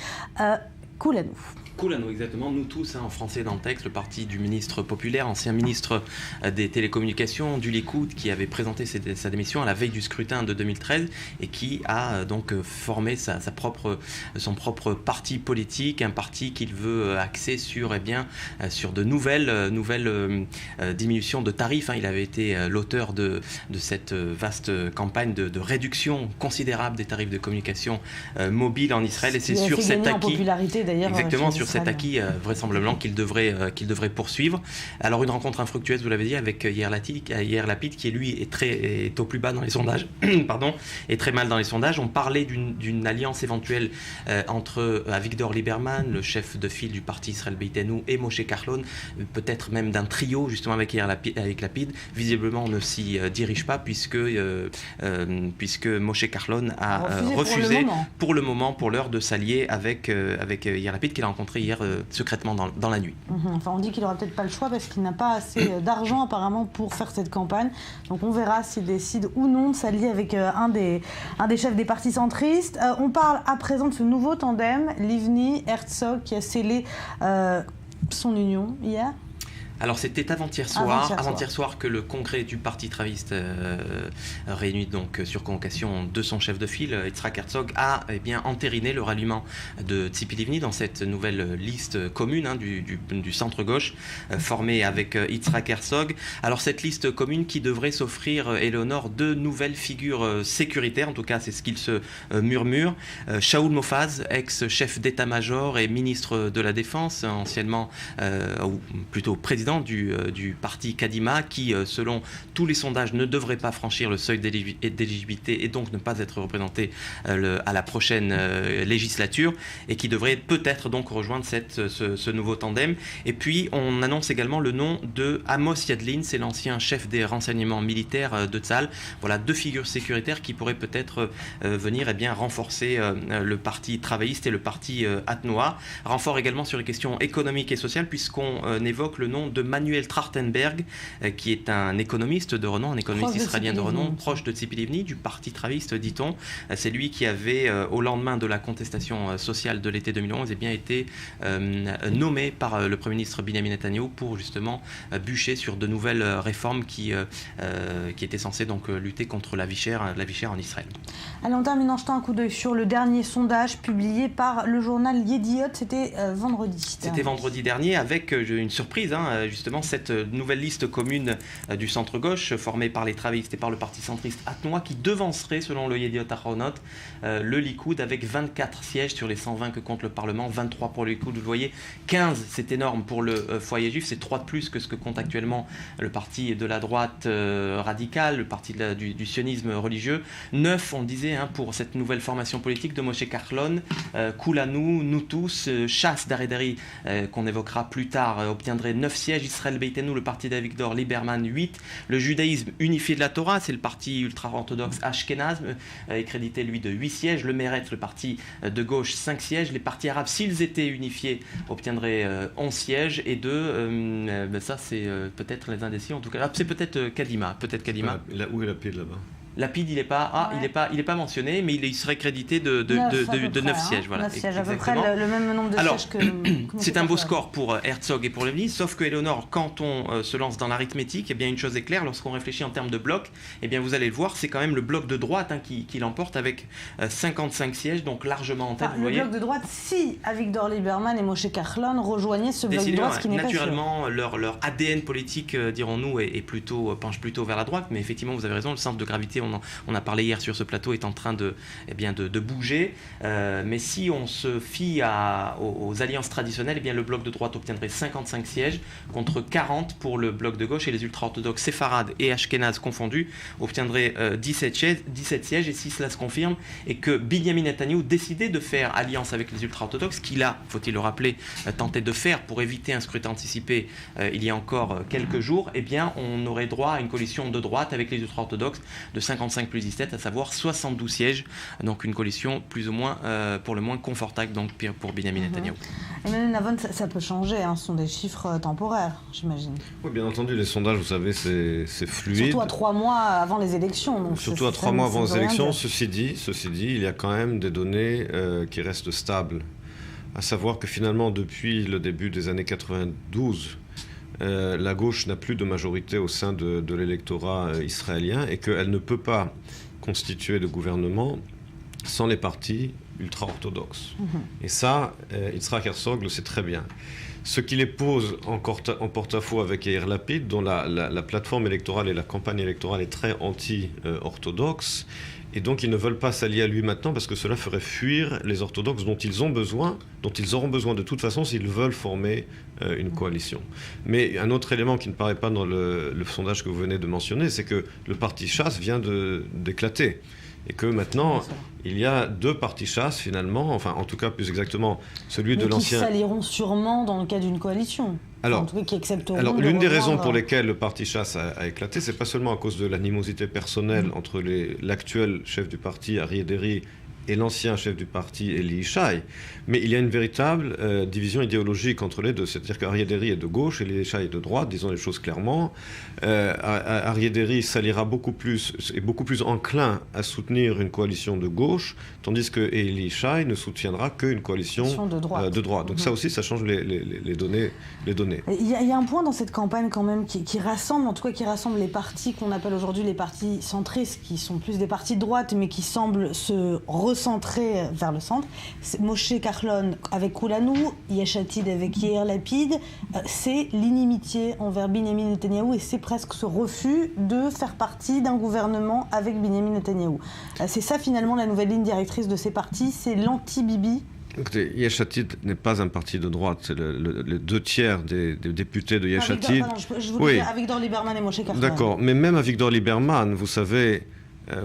Kulanu. Koullano, exactement. Nous tous, en français dans le texte, le parti du ministre populaire, ancien ministre des télécommunications, du Likoud, qui avait présenté sa démission à la veille du scrutin de 2013 et qui a donc formé son propre parti politique, un parti qu'il veut axer sur de nouvelles diminutions de tarifs. Il avait été l'auteur de cette vaste campagne de réduction considérable des tarifs de communication mobile en Israël, et c'est sur cet acquis, popularité, d'ailleurs, exactement sur cet acquis vraisemblablement qu'il devrait poursuivre. Alors une rencontre infructueuse, vous l'avez dit, avec Yair Lapid, qui lui est au plus bas dans les sondages, pardon, est très mal dans les sondages. On parlait d'une alliance éventuelle entre Avigdor Lieberman, le chef de file du parti Israël Beitenu, et Moshe Kahlon, peut-être même d'un trio justement avec Lapid. Visiblement on ne s'y dirige pas puisque Moshe Kahlon a refusé pour l'heure de s'allier avec Yair Lapid, qu'il a rencontré hier secrètement dans la nuit. Enfin, on dit qu'il n'aura peut-être pas le choix parce qu'il n'a pas assez d'argent apparemment pour faire cette campagne. Donc on verra s'il décide ou non de s'allier avec un des chefs des partis centristes. On parle à présent de ce nouveau tandem, Livni-Herzog, qui a scellé son union hier. Alors c'était avant-hier soir que le congrès du parti travailliste réuni donc sur convocation de son chef de file, Yitzhak Herzog, a entériné le ralliement de Tzipi Livni dans cette nouvelle liste commune du centre-gauche formée avec Yitzhak Herzog. Alors cette liste commune qui devrait s'offrir, Éléonore, deux nouvelles figures sécuritaires, en tout cas c'est ce qu'il se murmure. Shaul Mofaz, ex-chef d'état-major et ministre de la Défense, anciennement, ou plutôt président du parti Kadima, qui selon tous les sondages ne devrait pas franchir le seuil d'éligibilité et donc ne pas être représenté à la prochaine législature, et qui devrait peut-être donc rejoindre ce nouveau tandem. Et puis on annonce également le nom de Amos Yadlin, c'est l'ancien chef des renseignements militaires de Tzahal. Voilà deux figures sécuritaires qui pourraient peut-être venir renforcer le parti travailliste et le parti Atnoa. Renfort également sur les questions économiques et sociales, puisqu'on évoque le nom de Manuel Trachtenberg, qui est un économiste de renom, un économiste israélien de renom, proche de Tzipi Livni, du parti travailliste, dit-on. C'est lui qui avait, au lendemain de la contestation sociale de l'été 2011, été nommé par le Premier ministre Binyamin Netanyahou pour justement bûcher sur de nouvelles réformes qui étaient censées donc lutter contre la vie chère en Israël. Allez, on termine en jetant un coup d'œil sur le dernier sondage publié par le journal Yediot. C'était vendredi. C'était vendredi dernier, avec une surprise, justement cette nouvelle liste commune du centre-gauche formée par les travaillistes et par le parti centriste Atnoa, qui devancerait, selon le Yediot Ahronot, le Likoud avec 24 sièges sur les 120 que compte le Parlement, 23 pour le Likoud, vous le voyez, 15, c'est énorme pour le foyer juif, c'est 3 de plus que ce que compte actuellement le parti de la droite radicale, le parti du sionisme religieux, 9, on disait, pour cette nouvelle formation politique de Moshe Kahlon, Koullano, nous tous, Chasse d'Aredari, qu'on évoquera plus tard, obtiendrait 9 sièges, Israël Beitenu, le parti d'Avigdor Lieberman, 8, le judaïsme unifié de la Torah, c'est le parti ultra-orthodoxe Ashkenaz, est crédité lui de 8 sièges, le Meretz, le parti de gauche, 5 sièges, les partis arabes, s'ils étaient unifiés, obtiendraient 11 sièges, et 2, ça c'est peut-être les indécis, en tout cas, c'est peut-être Kadima. Où est Lapid là-bas? Lapid, il n'est pas mentionné, mais il serait crédité de 9 sièges. Voilà, 9 sièges, à peu près le même nombre de sièges que... c'est un beau score pour Herzog et pour Livni, sauf que, Éléonore, quand on se lance dans l'arithmétique, une chose est claire, lorsqu'on réfléchit en termes de bloc, vous allez le voir, c'est quand même le bloc de droite qui l'emporte avec 55 sièges, donc largement en tête, vous voyez. Le bloc de droite, si Avigdor Lieberman et Moshe Kahlon rejoignaient ce bloc de droite, ce qui n'est pas sûr. Naturellement, leur ADN politique, dirons-nous, penche plutôt vers la droite, mais effectivement, vous avez raison, le centre de gravité, on a parlé hier sur ce plateau, est en train de bouger. Mais si on se fie aux alliances traditionnelles, le bloc de droite obtiendrait 55 sièges contre 40 pour le bloc de gauche, et les ultra-orthodoxes séfarades et ashkénazes confondus obtiendraient 17 sièges. Et si cela se confirme et que Binyamin Netanyahou décidait de faire alliance avec les ultra-orthodoxes, qu'il a, faut-il le rappeler, tenté de faire pour éviter un scrutin anticipé il y a encore quelques jours, on aurait droit à une coalition de droite avec les ultra-orthodoxes de 55 plus 17, à savoir 72 sièges, donc une coalition plus ou moins, pour le moins confortable donc pour Binyamin Netanyahou. Emmanuel Navon, ça peut changer, ce sont des chiffres temporaires, j'imagine. Oui, bien entendu, les sondages, vous savez, c'est fluide. Surtout à 3 mois avant les élections. Donc surtout à 3 mois avant les élections, ceci dit, il y a quand même des données qui restent stables. à savoir que finalement, depuis le début des années 92, la gauche n'a plus de majorité au sein de l'électorat israélien et qu'elle ne peut pas constituer de gouvernement sans les partis ultra-orthodoxes. Et ça, Yitzhak Herzog le sait très bien. Ce qui les pose en porte-à-faux avec Yair Lapid, dont la plateforme électorale et la campagne électorale est très anti-orthodoxe, et donc ils ne veulent pas s'allier à lui maintenant parce que cela ferait fuir les orthodoxes dont ils auront besoin de toute façon s'ils veulent former une coalition. Mais un autre élément qui ne paraît pas dans le sondage que vous venez de mentionner, c'est que le parti Chasse vient d'éclater. Et que maintenant, il y a 2 partis chasse finalement, enfin en tout cas plus exactement celui de l'ancien... qui s'allieront sûrement dans le cas d'une coalition. Alors, en tout cas, qui accepteront l'une des raisons pour lesquelles le parti chasse a éclaté, c'est pas seulement à cause de l'animosité personnelle entre l'actuel chef du parti, Aryeh Deri, et l'ancien chef du parti, Eli Yishai, mais il y a une véritable division idéologique entre les deux. C'est-à-dire qu'Aryeh Deri est de gauche et Eli Yishai est de droite, disons les choses clairement. Aryeh Deri s'alliera est beaucoup plus enclin à soutenir une coalition de gauche, tandis que Eli Yishai ne soutiendra qu'une coalition de droite. Donc ça aussi, ça change les données. Il y a un point dans cette campagne quand même qui rassemble, en tout cas qui rassemble les partis qu'on appelle aujourd'hui les partis centristes, qui sont plus des partis de droite, mais qui semblent se recentrer vers le centre. C'est Moshe Kahlon avec Kulanou, Yesh Atid avec Yair Lapid. C'est l'inimitié envers Binyamin Netanyahou et c'est presque ce refus de faire partie d'un gouvernement avec Binyamin Netanyahou. C'est ça finalement la nouvelle ligne directrice de ces partis, c'est l'anti-Bibi. Écoutez, Yesh Atid n'est pas un parti de droite, c'est les 2 tiers des députés de Yesh Atid. Je voulais dire Avigdor Lieberman et Moshe Kahlon. D'accord, mais même Avigdor Lieberman, vous savez,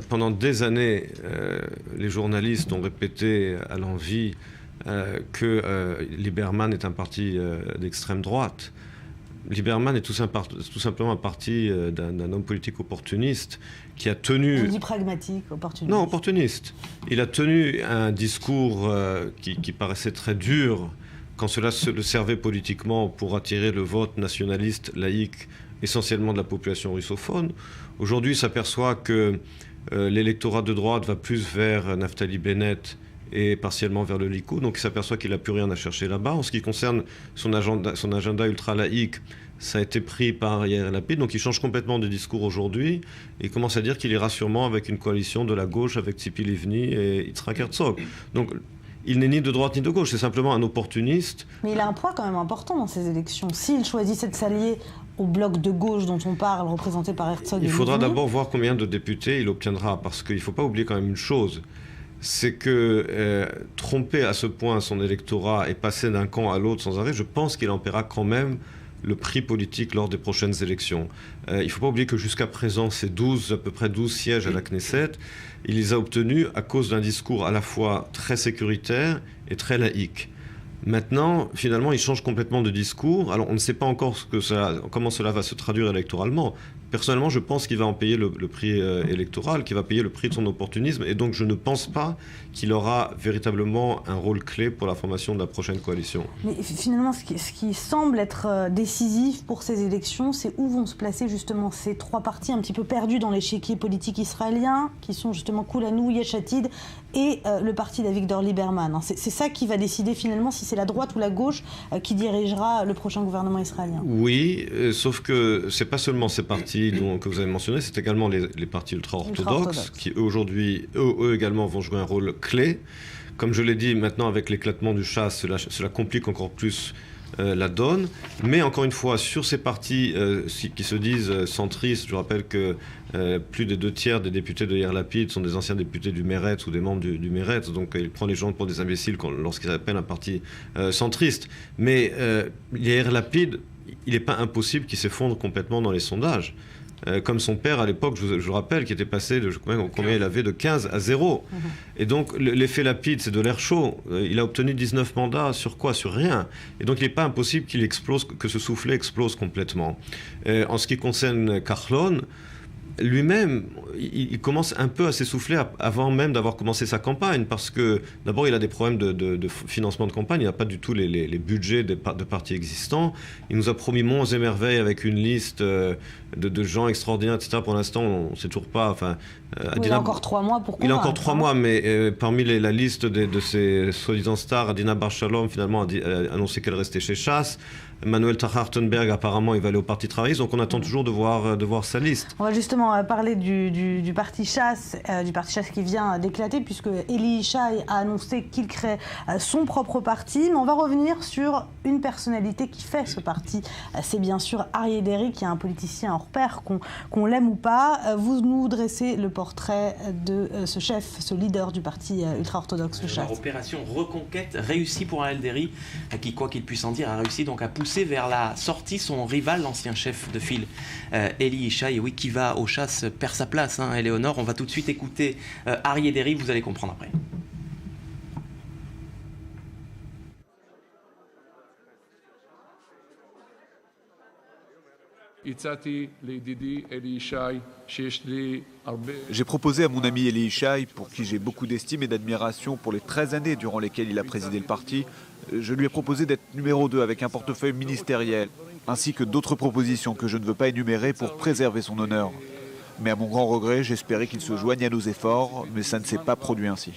pendant des années, les journalistes ont répété à l'envi que Lieberman est un parti d'extrême droite. Lieberman est tout simplement un parti d'un homme politique opportuniste qui a tenu... On dit pragmatique, opportuniste. Non, opportuniste. Il a tenu un discours qui paraissait très dur quand cela le servait politiquement pour attirer le vote nationaliste, laïque, essentiellement de la population russophone. Aujourd'hui, il s'aperçoit que l'électorat de droite va plus vers Naftali Bennett et partiellement vers le Likoud, donc il s'aperçoit qu'il n'a plus rien à chercher là-bas. En ce qui concerne son agenda ultra-laïque, ça a été pris par Yair Lapid, donc il change complètement de discours aujourd'hui et commence à dire qu'il ira sûrement avec une coalition de la gauche avec Tzipi Livni et Yitzhak Herzog. Donc il n'est ni de droite ni de gauche, c'est simplement un opportuniste. Mais il a un poids quand même important dans ces élections. S'il choisissait de s'allier au bloc de gauche dont on parle, représenté par Herzog et il faudra Livni, d'abord voir combien de députés il obtiendra, parce qu'il ne faut pas oublier quand même une chose, c'est que tromper à ce point son électorat et passer d'un camp à l'autre sans arrêt, je pense qu'il en paiera quand même le prix politique lors des prochaines élections. Il ne faut pas oublier que jusqu'à présent, ces à peu près 12 sièges à la Knesset, il les a obtenus à cause d'un discours à la fois très sécuritaire et très laïque. Maintenant, finalement, il change complètement de discours. Alors, on ne sait pas encore comment cela va se traduire électoralement. Personnellement, je pense qu'il va en payer le prix électoral, qu'il va payer le prix de son opportunisme. Et donc, je ne pense pas qu'il aura véritablement un rôle clé pour la formation de la prochaine coalition. Mais finalement, ce qui semble être décisif pour ces élections, c'est où vont se placer justement ces 3 partis un petit peu perdus dans l'échiquier politique israélien, qui sont justement Kulanou, Yesh Atid et le parti d'Avigdor Lieberman. C'est ça qui va décider finalement si c'est la droite ou la gauche qui dirigera le prochain gouvernement israélien. Oui, sauf que ce n'est pas seulement ces partis que vous avez mentionnés, c'est également les partis ultra-orthodoxes qui aujourd'hui, eux également vont jouer un rôle clé. Comme je l'ai dit, maintenant avec l'éclatement du Chasse, cela complique encore plus la donne. Mais encore une fois, sur ces partis qui se disent centristes, je rappelle que plus des 2 tiers des députés de Yair Lapid sont des anciens députés du Meretz ou des membres du Meretz, donc il prend les gens pour des imbéciles lorsqu'ils appellent un parti centriste. Mais Yair Lapid, il n'est pas impossible qu'il s'effondre complètement dans les sondages. Comme son père à l'époque, je rappelle, qui était passé de combien il avait de 15 à 0. Et donc l'effet Lapid, c'est de l'air chaud. Il a obtenu 19 mandats sur quoi? Sur rien. Et donc il n'est pas impossible qu'il explose, que ce soufflet explose complètement. En ce qui concerne Kahlon, lui-même, il commence un peu à s'essouffler avant même d'avoir commencé sa campagne, parce que d'abord il a des problèmes de financement de campagne, il n'a pas du tout les budgets de partis existants. Il nous a promis monts et merveilles avec une liste de gens extraordinaires, etc. Pour l'instant, on ne sait toujours pas. Enfin, il a encore 3 mois pour convaincre. Il a encore 3 mois, mais parmi la liste de ces soi-disant stars, Adina Bar-Shalom finalement a annoncé qu'elle restait chez Chasse. Manuel Tahartenberg, apparemment, il va aller au Parti travailliste, donc on attend toujours de voir sa liste. On va justement parler du Parti Chasse, qui vient d'éclater, puisque Eli Yishai a annoncé qu'il crée son propre parti. Mais on va revenir sur une personnalité qui fait ce parti. C'est bien sûr Aryeh Deri, qui est un politicien hors pair, qu'on l'aime ou pas. Vous nous dressez le portrait de ce chef, ce leader du parti ultra-orthodoxe Chasse. Opération Reconquête réussie pour Aryeh Deri, qui, quoi qu'il puisse en dire, a réussi donc à pousser vers la sortie son rival, l'ancien chef de file Eli Yishai, oui, qui va aux Chasses perd sa place, Éléonore. On va tout de suite écouter Aryeh Deri, vous allez comprendre après. J'ai proposé à mon ami Eli Yishai, pour qui j'ai beaucoup d'estime et d'admiration pour les 13 années durant lesquelles il a présidé le parti, je lui ai proposé d'être numéro 2 avec un portefeuille ministériel, ainsi que d'autres propositions que je ne veux pas énumérer pour préserver son honneur. Mais à mon grand regret, j'espérais qu'il se joigne à nos efforts, mais ça ne s'est pas produit ainsi.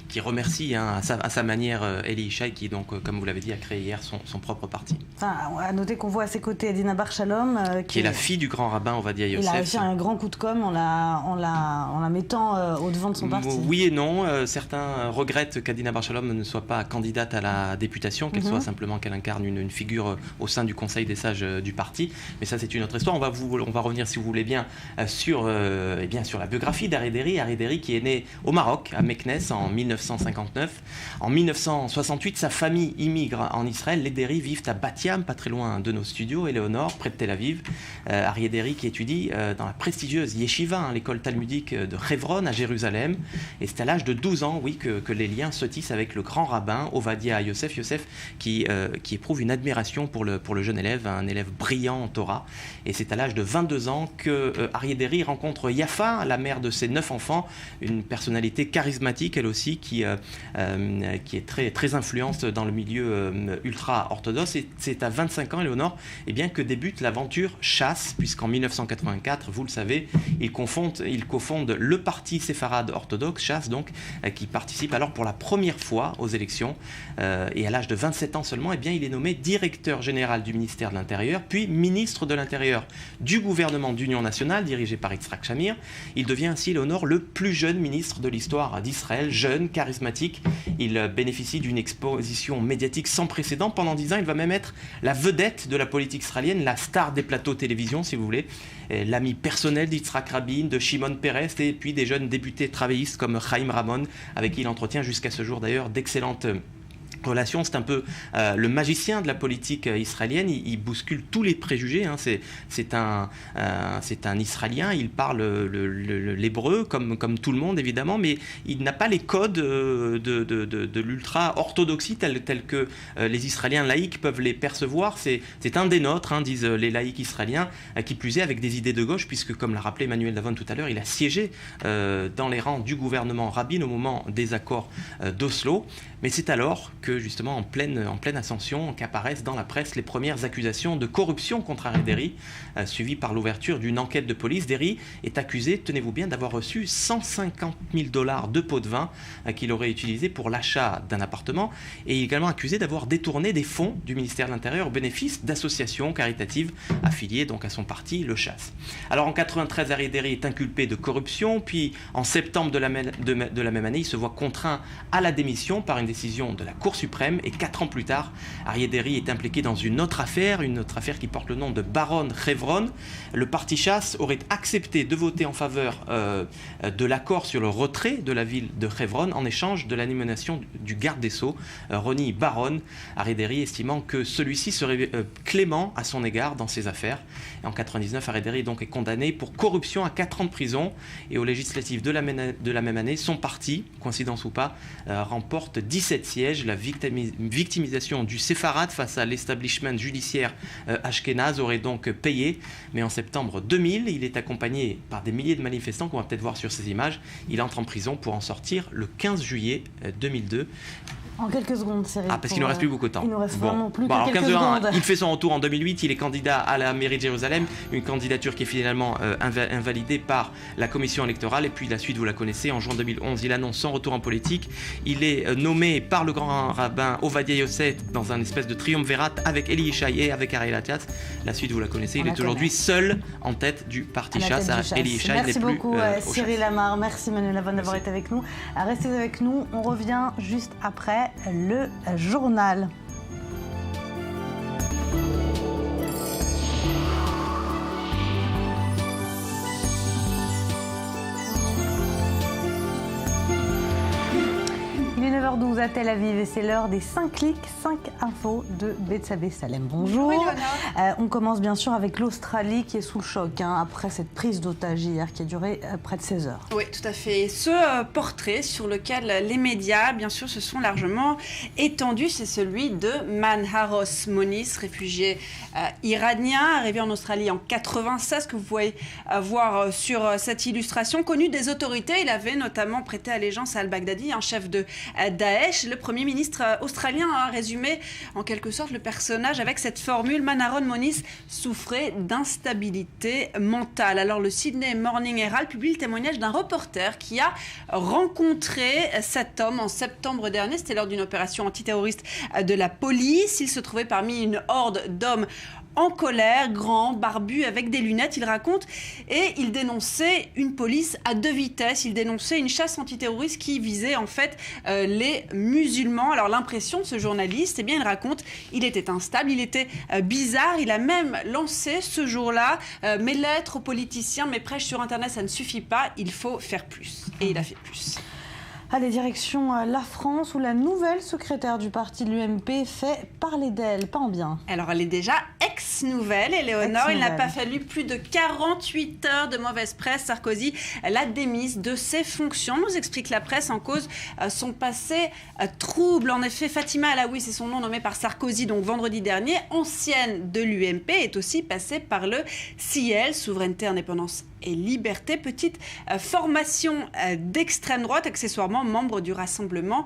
Qui remercie à sa manière Eli Yishai, qui donc, comme vous l'avez dit, a créé hier son propre parti. À noter qu'on voit à ses côtés Adina Bar-Shalom, qui est la fille du grand rabbin Ovadia Yosef. Il a fait un grand coup de com' en la mettant au devant de son parti. Oui et non. Certains regrettent qu'Adina Bar-Shalom ne soit pas candidate à la députation, qu'elle soit simplement qu'elle incarne une figure au sein du Conseil des sages du parti. Mais ça, c'est une autre histoire. On va revenir, si vous voulez bien, sur la biographie d'Aryeh Deri. Aryeh Deri qui est né au Maroc, à Meknès, en 1959. En 1968, sa famille immigre en Israël. Les Deri vivent à Bat Yam, pas très loin de nos studios, Éléonore, près de Tel Aviv. Aryeh Deri qui étudie dans la prestigieuse Yeshiva, l'école talmudique de Hebron à Jérusalem. Et c'est à l'âge de 12 ans, oui, que les liens se tissent avec le grand rabbin Ovadia Yosef, qui éprouve une admiration pour le jeune élève, un élève brillant en Torah. Et c'est à l'âge de 22 ans que Aryeh Deri rencontre Yafa, la mère de ses 9 enfants, une personnalité charismatique, elle aussi, qui est très, très influente dans le milieu ultra-orthodoxe. Et c'est à 25 ans, Éléonore, que débute l'aventure Chasse, puisqu'en 1984, vous le savez, il cofonde le parti séfarade orthodoxe, Chasse, donc, qui participe alors pour la première fois aux élections. Et à l'âge de 27 ans seulement, il est nommé directeur général du ministère de l'Intérieur, puis ministre de l'Intérieur du gouvernement d'Union nationale, dirigé par Yitzhak Shamir. Il devient ainsi, Éléonore, le plus jeune ministre de l'histoire d'Israël, jeune, charismatique. Il bénéficie d'une exposition médiatique sans précédent. Pendant 10 ans, il va même être la vedette de la politique israélienne, la star des plateaux télévision, si vous voulez, l'ami personnel d'Yitzhak Rabin, de Shimon Peres, et puis des jeunes députés travaillistes comme Chaim Ramon, avec qui il entretient jusqu'à ce jour d'ailleurs d'excellentes relation. C'est un peu le magicien de la politique israélienne. Il bouscule tous les préjugés. C'est un Israélien. Il parle l'hébreu comme tout le monde évidemment, mais il n'a pas les codes de l'ultra-orthodoxie tels que les Israéliens laïcs peuvent les percevoir. C'est un des nôtres, disent les laïcs israéliens, qui plus est avec des idées de gauche, puisque comme l'a rappelé Emmanuel Davon tout à l'heure, il a siégé dans les rangs du gouvernement Rabin au moment des accords d'Oslo. Mais c'est alors que, justement, en pleine ascension, qu'apparaissent dans la presse les premières accusations de corruption contre Aryeh Deri, suivies par l'ouverture d'une enquête de police. Deri est accusé, tenez-vous bien, d'avoir reçu $150 000 de pots de vin qu'il aurait utilisé pour l'achat d'un appartement, et également accusé d'avoir détourné des fonds du ministère de l'Intérieur au bénéfice d'associations caritatives affiliées donc à son parti, le Chasse. Alors en 1993, Aryeh Deri est inculpé de corruption, puis en septembre de la même année, il se voit contraint à la démission par une décision de la Cour suprême, et 4 ans plus tard, Aryeh Deri est impliqué dans une autre affaire qui porte le nom de Baron Hebron. Le parti Chasse aurait accepté de voter en faveur de l'accord sur le retrait de la ville de Hebron en échange de la nomination du garde des Sceaux, Roni Baron, Aryeh Deri estimant que celui-ci serait clément à son égard dans ses affaires. Et en 1999, Aryeh Deri donc est condamné pour corruption à 4 ans de prison, et aux législatives de la même année, son parti, coïncidence ou pas, remporte 17 sièges. La victimisation du séfarade face à l'establishment judiciaire ashkénaze aurait donc payé. Mais en septembre 2000, il est accompagné par des milliers de manifestants qu'on va peut-être voir sur ces images. Il entre en prison pour en sortir le 15 juillet 2002. En quelques secondes, Cyril. Parce qu'il ne reste plus beaucoup de temps. Il ne reste vraiment plus que quelques secondes. Il fait son retour en 2008, il est candidat à la mairie de Jérusalem, une candidature qui est finalement invalidée par la commission électorale. Et puis la suite, vous la connaissez, en juin 2011, il annonce son retour en politique. Il est nommé par le grand rabbin Ovadia Yosef dans un espèce de triumvirat avec Eli Yishai et avec Ariel Atlas. La suite, vous la connaissez, il est aujourd'hui seul en tête du parti Chasse. Eli Yishai n'est plus beaucoup Cyril Amar, merci Manuel Lavon d'avoir été avec nous. Restez avec nous, on revient juste après le journal. Il est 9h12 à Tel Aviv et c'est l'heure des 5 clics, 5 infos de Betsabé Salem. Bonjour. On commence bien sûr avec l'Australie qui est sous le choc après cette prise d'otage hier qui a duré près de 16 heures. Oui, tout à fait. Ce portrait sur lequel les médias, bien sûr, se sont largement étendus, c'est celui de Manharos Monis, réfugié iranien, arrivé en Australie en 96, que vous pouvez voir sur cette illustration. Connu des autorités, il avait notamment prêté allégeance à al-Baghdadi, un chef de Daesh. Le Premier ministre australien a résumé en quelque sorte le personnage avec cette formule: Manharos Monis souffrait d'instabilité mentale. Alors le Sydney Morning Herald publie le témoignage d'un reporter qui a rencontré cet homme en septembre dernier. C'était lors d'une opération antiterroriste de la police. Il se trouvait parmi une horde d'hommes en colère, grand, barbu, avec des lunettes, il raconte, et il dénonçait une police à 2 vitesses, il dénonçait une chasse antiterroriste qui visait en fait les musulmans. Alors l'impression de ce journaliste, eh bien il raconte, il était instable, il était bizarre, il a même lancé ce jour-là mes lettres aux politiciens, mes prêches sur Internet, ça ne suffit pas, il faut faire plus. Et il a fait plus. Allez, direction la France, où la nouvelle secrétaire du parti de l'UMP fait parler d'elle, pas en bien. Alors, elle est déjà ex-nouvelle, Éléonore. Il n'a pas fallu plus de 48 heures de mauvaise presse. Sarkozy l'a démise de ses fonctions, nous explique la presse, en cause son passé trouble. En effet, Fatima Alaoui, c'est son nom nommé par Sarkozy, donc vendredi dernier, ancienne de l'UMP, est aussi passée par le CIEL, Souveraineté, Indépendance et Liberté, petite formation d'extrême droite, accessoirement membre du Rassemblement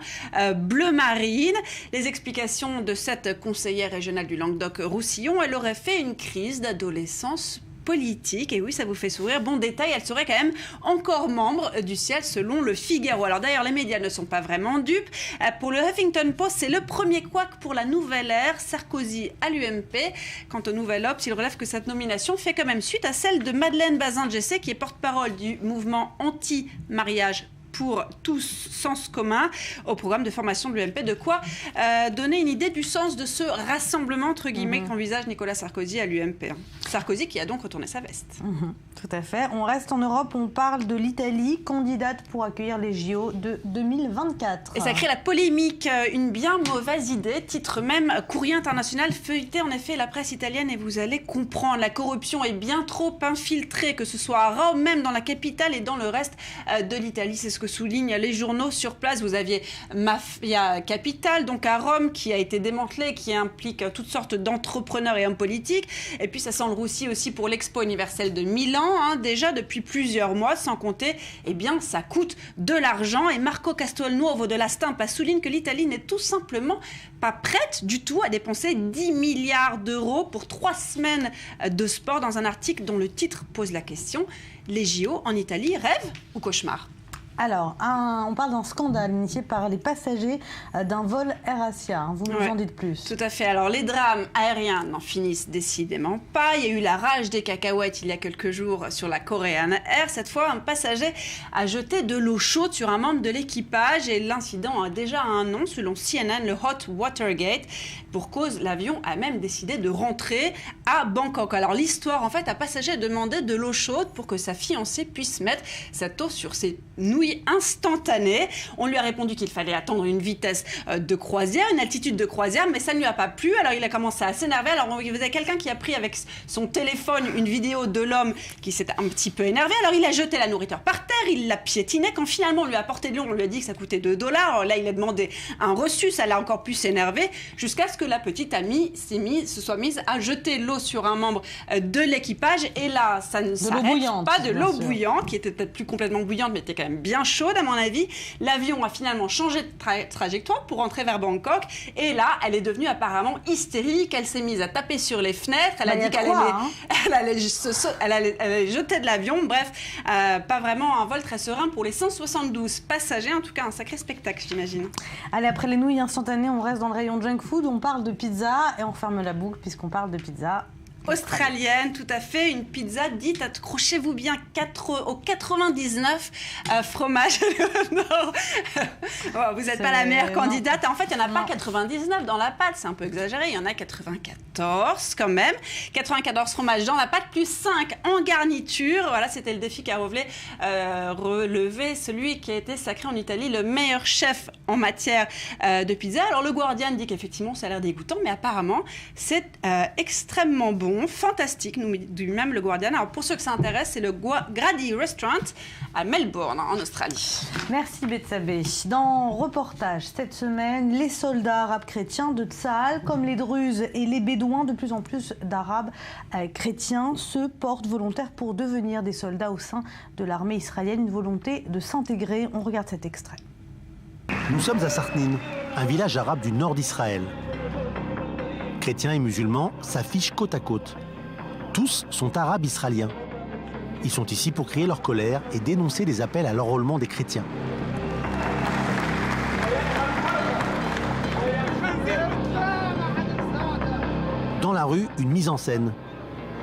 Bleu Marine. Les explications de cette conseillère régionale du Languedoc-Roussillon: elle aurait fait une crise d'adolescence politique. Et oui, ça vous fait sourire. Bon détail, elle serait quand même encore membre du CIEL selon le Figaro. Alors d'ailleurs, les médias ne sont pas vraiment dupes. Pour le Huffington Post, c'est le premier couac pour la nouvelle ère, Sarkozy à l'UMP. Quant au Nouvel Obs, il relève que cette nomination fait quand même suite à celle de Madeleine Bazin-Jessé, qui est porte-parole du mouvement anti-mariage pour tous sens commun, au programme de formation de l'UMP. De quoi donner une idée du sens de ce rassemblement, entre guillemets, qu'envisage Nicolas Sarkozy à l'UMP. Sarkozy qui a donc retourné sa veste. Tout à fait. On reste en Europe, on parle de l'Italie, candidate pour accueillir les JO de 2024. Et ça crée la polémique, une bien mauvaise idée. Titre même Courrier International, feuilleté en effet la presse italienne et vous allez comprendre. La corruption est bien trop infiltrée, que ce soit à Rome, même dans la capitale et dans le reste de l'Italie. C'est ce que soulignent les journaux sur place. Vous aviez Mafia Capitale, donc à Rome, qui a été démantelée, qui implique toutes sortes d'entrepreneurs et hommes politiques. Et puis ça sent le roussi aussi pour l'Expo universelle de Milan, déjà depuis plusieurs mois, sans compter, eh bien, ça coûte de l'argent. Et Marco Castelnuovo de la Stampa souligne que l'Italie n'est tout simplement pas prête du tout à dépenser 10 milliards d'euros pour 3 semaines de sport, dans un article dont le titre pose la question: les JO en Italie, rêve ou cauchemar? Alors, on parle d'un scandale initié par les passagers d'un vol AirAsia. Vous nous en dites plus. Tout à fait. Alors, les drames aériens n'en finissent décidément pas. Il y a eu la rage des cacahuètes il y a quelques jours sur la Korean Air. Cette fois, un passager a jeté de l'eau chaude sur un membre de l'équipage et l'incident a déjà un nom, selon CNN, le Hot Watergate. Pour cause, l'avion a même décidé de rentrer à Bangkok. Alors, l'histoire, en fait, un passager demandait de l'eau chaude pour que sa fiancée puisse mettre cette eau sur ses nouilles instantanée. On lui a répondu qu'il fallait attendre une vitesse de croisière, une altitude de croisière, mais ça ne lui a pas plu. Alors il a commencé à s'énerver. Alors il y avait quelqu'un qui a pris avec son téléphone une vidéo de l'homme qui s'est un petit peu énervé. Alors il a jeté la nourriture par terre, il la piétinait. Quand finalement on lui a apporté de l'eau, on lui a dit que ça coûtait $2. Alors là, il a demandé un reçu, ça l'a encore plus énervé, jusqu'à ce que la petite amie se soit mise à jeter l'eau sur un membre de l'équipage. Et là, ça ne s'arrête pas, de l'eau bouillante, qui était peut-être plus complètement bouillante, mais était quand même bien chaude à mon avis. L'avion a finalement changé de trajectoire pour rentrer vers Bangkok. Et là, elle est devenue apparemment hystérique. Elle s'est mise à taper sur les fenêtres. Elle a dit qu'elle allait jeter de l'avion. Bref, pas vraiment un vol très serein pour les 172 passagers. En tout cas, un sacré spectacle, j'imagine. Allez, après les nouilles instantanées, on reste dans le rayon junk food. On parle de pizza et on ferme la boucle puisqu'on parle de pizza australienne, tout à fait, une pizza dite, accrochez-vous bien, au 99 fromage. Vous n'êtes pas la meilleure candidate. En fait, il n'y en a pas 99 dans la pâte, c'est un peu exagéré, il y en a 94 quand même. 94 fromages dans la pâte, plus 5 en garniture. Voilà, c'était le défi qu'a relevé celui qui a été sacré en Italie le meilleur chef en matière de pizza. Alors, le Guardian dit qu'effectivement, ça a l'air dégoûtant, mais apparemment, c'est extrêmement bon. Fantastique, nous dit même le Guardian. Alors pour ceux que ça intéresse, c'est le Grady Restaurant à Melbourne, en Australie. Merci Betsabé. Dans reportage cette semaine, les soldats arabes chrétiens de Tsahal, comme les Druzes et les Bédouins, de plus en plus d'Arabes chrétiens se portent volontaires pour devenir des soldats au sein de l'armée israélienne. Une volonté de s'intégrer. On regarde cet extrait. Nous sommes à Sartnin, un village arabe du nord d'Israël. Chrétiens et musulmans s'affichent côte à côte. Tous sont arabes israéliens. Ils sont ici pour crier leur colère et dénoncer les appels à l'enrôlement des chrétiens. Dans la rue, une mise en scène.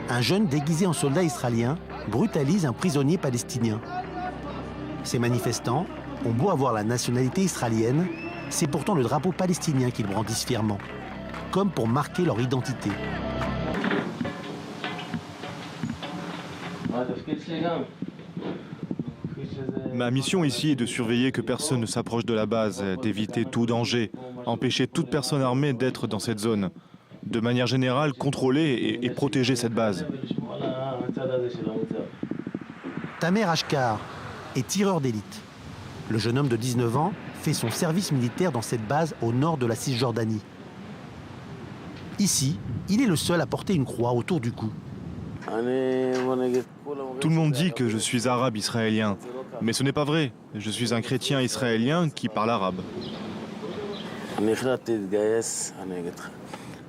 Un jeune déguisé en soldat israélien brutalise un prisonnier palestinien. Ces manifestants ont beau avoir la nationalité israélienne, c'est pourtant le drapeau palestinien qu'ils brandissent fièrement, comme pour marquer leur identité. Ma mission ici est de surveiller que personne ne s'approche de la base, d'éviter tout danger, empêcher toute personne armée d'être dans cette zone. De manière générale, contrôler et protéger cette base. Tamer Ashkar est tireur d'élite. Le jeune homme de 19 ans fait son service militaire dans cette base au nord de la Cisjordanie. Ici, il est le seul à porter une croix autour du cou. Tout le monde dit que je suis arabe israélien, mais ce n'est pas vrai. Je suis un chrétien israélien qui parle arabe.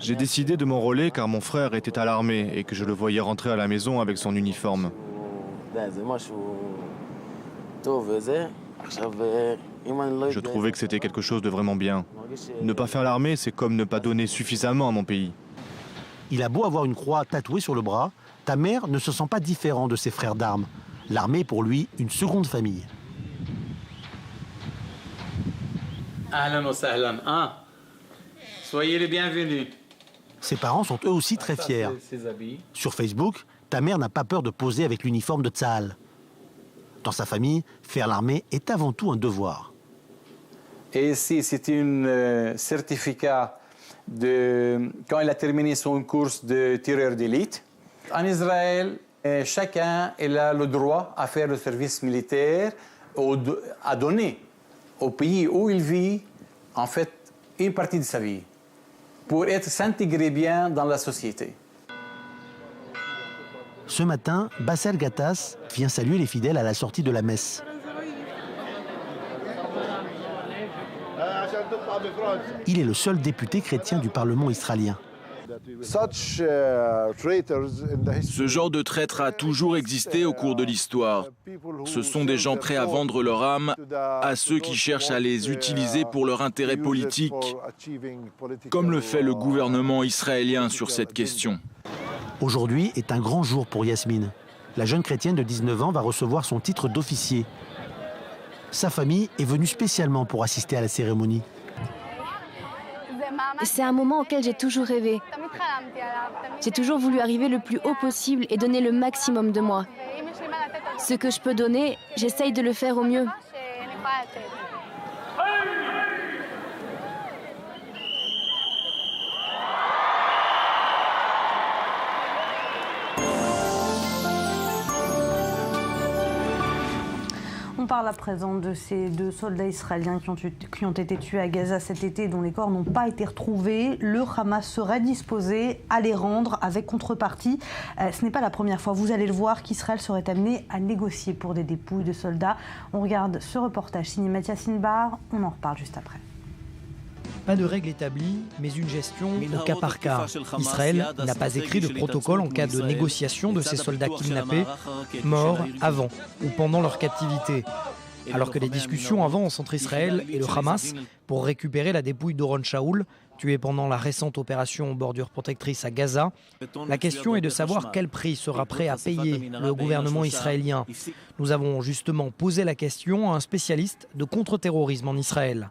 J'ai décidé de m'enrôler car mon frère était à l'armée et que je le voyais rentrer à la maison avec son uniforme. Je trouvais que c'était quelque chose de vraiment bien. Ne pas faire l'armée, c'est comme ne pas donner suffisamment à mon pays. Il a beau avoir une croix tatouée sur le bras, Tamer ne se sent pas différent de ses frères d'armes. L'armée est pour lui une seconde famille. Ahlan wa sahlan. Soyez les bienvenus. Ses parents sont eux aussi très fiers. Sur Facebook, Tamer n'a pas peur de poser avec l'uniforme de Tsahal. Dans sa famille, faire l'armée est avant tout un devoir. Et ici, c'est un certificat de quand il a terminé son course de tireur d'élite. En Israël, chacun a le droit à faire le service militaire, à donner au pays où il vit, en fait, une partie de sa vie, pour s'intégrer bien dans la société. Ce matin, Bassel Gattas vient saluer les fidèles à la sortie de la messe. Il est le seul député chrétien du Parlement israélien. Ce genre de traître a toujours existé au cours de l'histoire. Ce sont des gens prêts à vendre leur âme à ceux qui cherchent à les utiliser pour leur intérêt politique, comme le fait le gouvernement israélien sur cette question. Aujourd'hui est un grand jour pour Yasmine. La jeune chrétienne de 19 ans va recevoir son titre d'officier. Sa famille est venue spécialement pour assister à la cérémonie. C'est un moment auquel j'ai toujours rêvé. J'ai toujours voulu arriver le plus haut possible et donner le maximum de moi. Ce que je peux donner, j'essaye de le faire au mieux. parle à présent de ces 2 soldats israéliens qui ont été tués à Gaza cet été, dont les corps n'ont pas été retrouvés. Le Hamas serait disposé à les rendre avec contrepartie. Ce n'est pas la première fois, vous allez le voir, qu'Israël serait amené à négocier pour des dépouilles de soldats. On regarde ce reportage signé Mathias Inbar, on en reparle juste après. Pas de règle établie, mais une gestion au cas par cas. Israël n'a pas écrit de protocole en cas de négociation de ces soldats kidnappés, morts avant ou pendant leur captivité. Alors que les discussions avancent entre Israël et le Hamas pour récupérer la dépouille d'Oron Shaul, tué pendant la récente opération Bordure protectrice à Gaza, la question est de savoir quel prix sera prêt à payer le gouvernement israélien. Nous avons justement posé la question à un spécialiste de contre-terrorisme en Israël.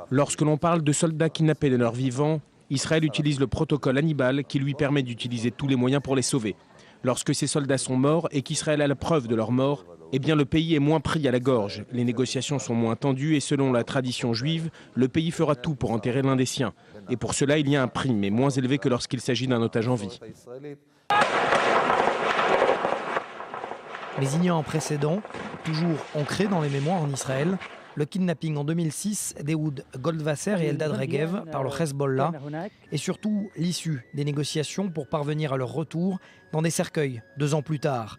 Lorsque l'on parle de soldats kidnappés de leur vivant, Israël utilise le protocole Hannibal qui lui permet d'utiliser tous les moyens pour les sauver. Lorsque ces soldats sont morts et qu'Israël a la preuve de leur mort, eh bien le pays est moins pris à la gorge. Les négociations sont moins tendues et selon la tradition juive, le pays fera tout pour enterrer l'un des siens. Et pour cela, il y a un prix, mais moins élevé que lorsqu'il s'agit d'un otage en vie. Mais il y a un précédent, toujours ancré dans les mémoires en Israël, le kidnapping en 2006 d'Ehud Goldwasser et Eldad Regev par le Hezbollah, et surtout l'issue des négociations pour parvenir à leur retour dans des cercueils 2 ans plus tard.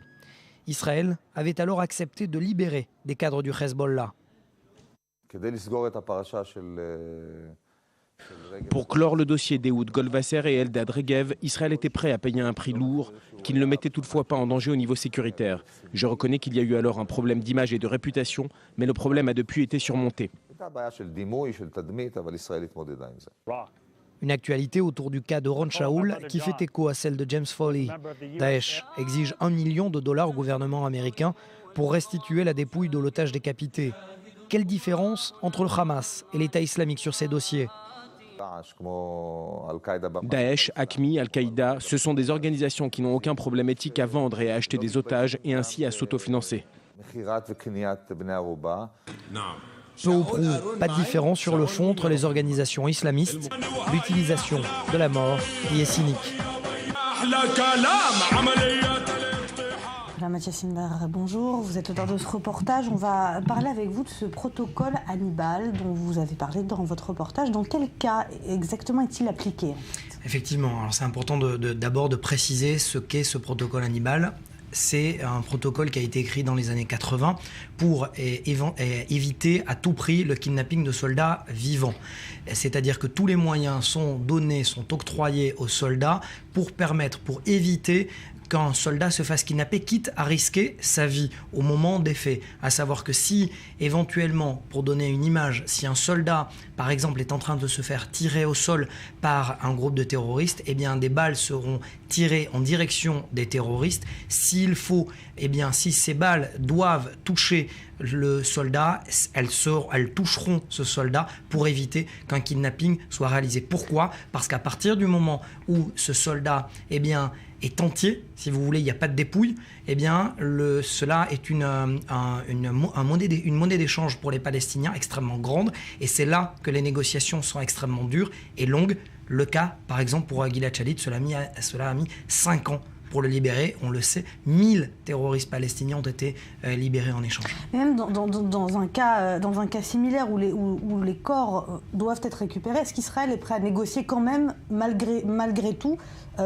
Israël avait alors accepté de libérer des cadres du Hezbollah. Pour clore le dossier d'Ehud Goldwasser et Eldad Regev, Israël était prêt à payer un prix lourd, qui ne le mettait toutefois pas en danger au niveau sécuritaire. Je reconnais qu'il y a eu alors un problème d'image et de réputation, mais le problème a depuis été surmonté. Une actualité autour du cas d'Oron Shaul qui fait écho à celle de James Foley. Daesh exige $1 million au gouvernement américain pour restituer la dépouille de l'otage décapité. Quelle différence entre le Hamas et l'État islamique sur ces dossiers ? Daesh, Aqmi, Al-Qaïda, ce sont des organisations qui n'ont aucun problème éthique à vendre et à acheter des otages et ainsi à s'autofinancer. Peu ou prou, pas de différence sur le fond entre les organisations islamistes. L'utilisation de la mort y est cynique. Mathias Inbar, bonjour. Vous êtes auteur de ce reportage. On va parler avec vous de ce protocole Hannibal dont vous avez parlé dans votre reportage. Dans quel cas exactement est-il appliqué ? Effectivement, alors c'est important d'abord de préciser ce qu'est ce protocole Hannibal. C'est un protocole qui a été écrit dans les années 80 pour éviter à tout prix le kidnapping de soldats vivants. C'est-à-dire que tous les moyens sont donnés, sont octroyés aux soldats pour éviter qu'un soldat se fasse kidnapper, quitte à risquer sa vie au moment des faits. À savoir que si, éventuellement, pour donner une image, si un soldat, par exemple, est en train de se faire tirer au sol par un groupe de terroristes, eh bien, des balles seront tirées en direction des terroristes. S'il faut, eh bien, si ces balles doivent toucher le soldat, elles toucheront ce soldat pour éviter qu'un kidnapping soit réalisé. Pourquoi ? Parce qu'à partir du moment où ce soldat, eh bien, est entier, si vous voulez, il n'y a pas de dépouille, eh bien, cela est une monnaie d'échange pour les Palestiniens extrêmement grande, et c'est là que les négociations sont extrêmement dures et longues. Le cas, par exemple, pour Gilad Shalit, cela a mis 5 ans pour le libérer. On le sait, 1000 terroristes palestiniens ont été libérés en échange. Même dans un cas similaire où les corps doivent être récupérés, est-ce qu'Israël est prêt à négocier quand même, malgré tout,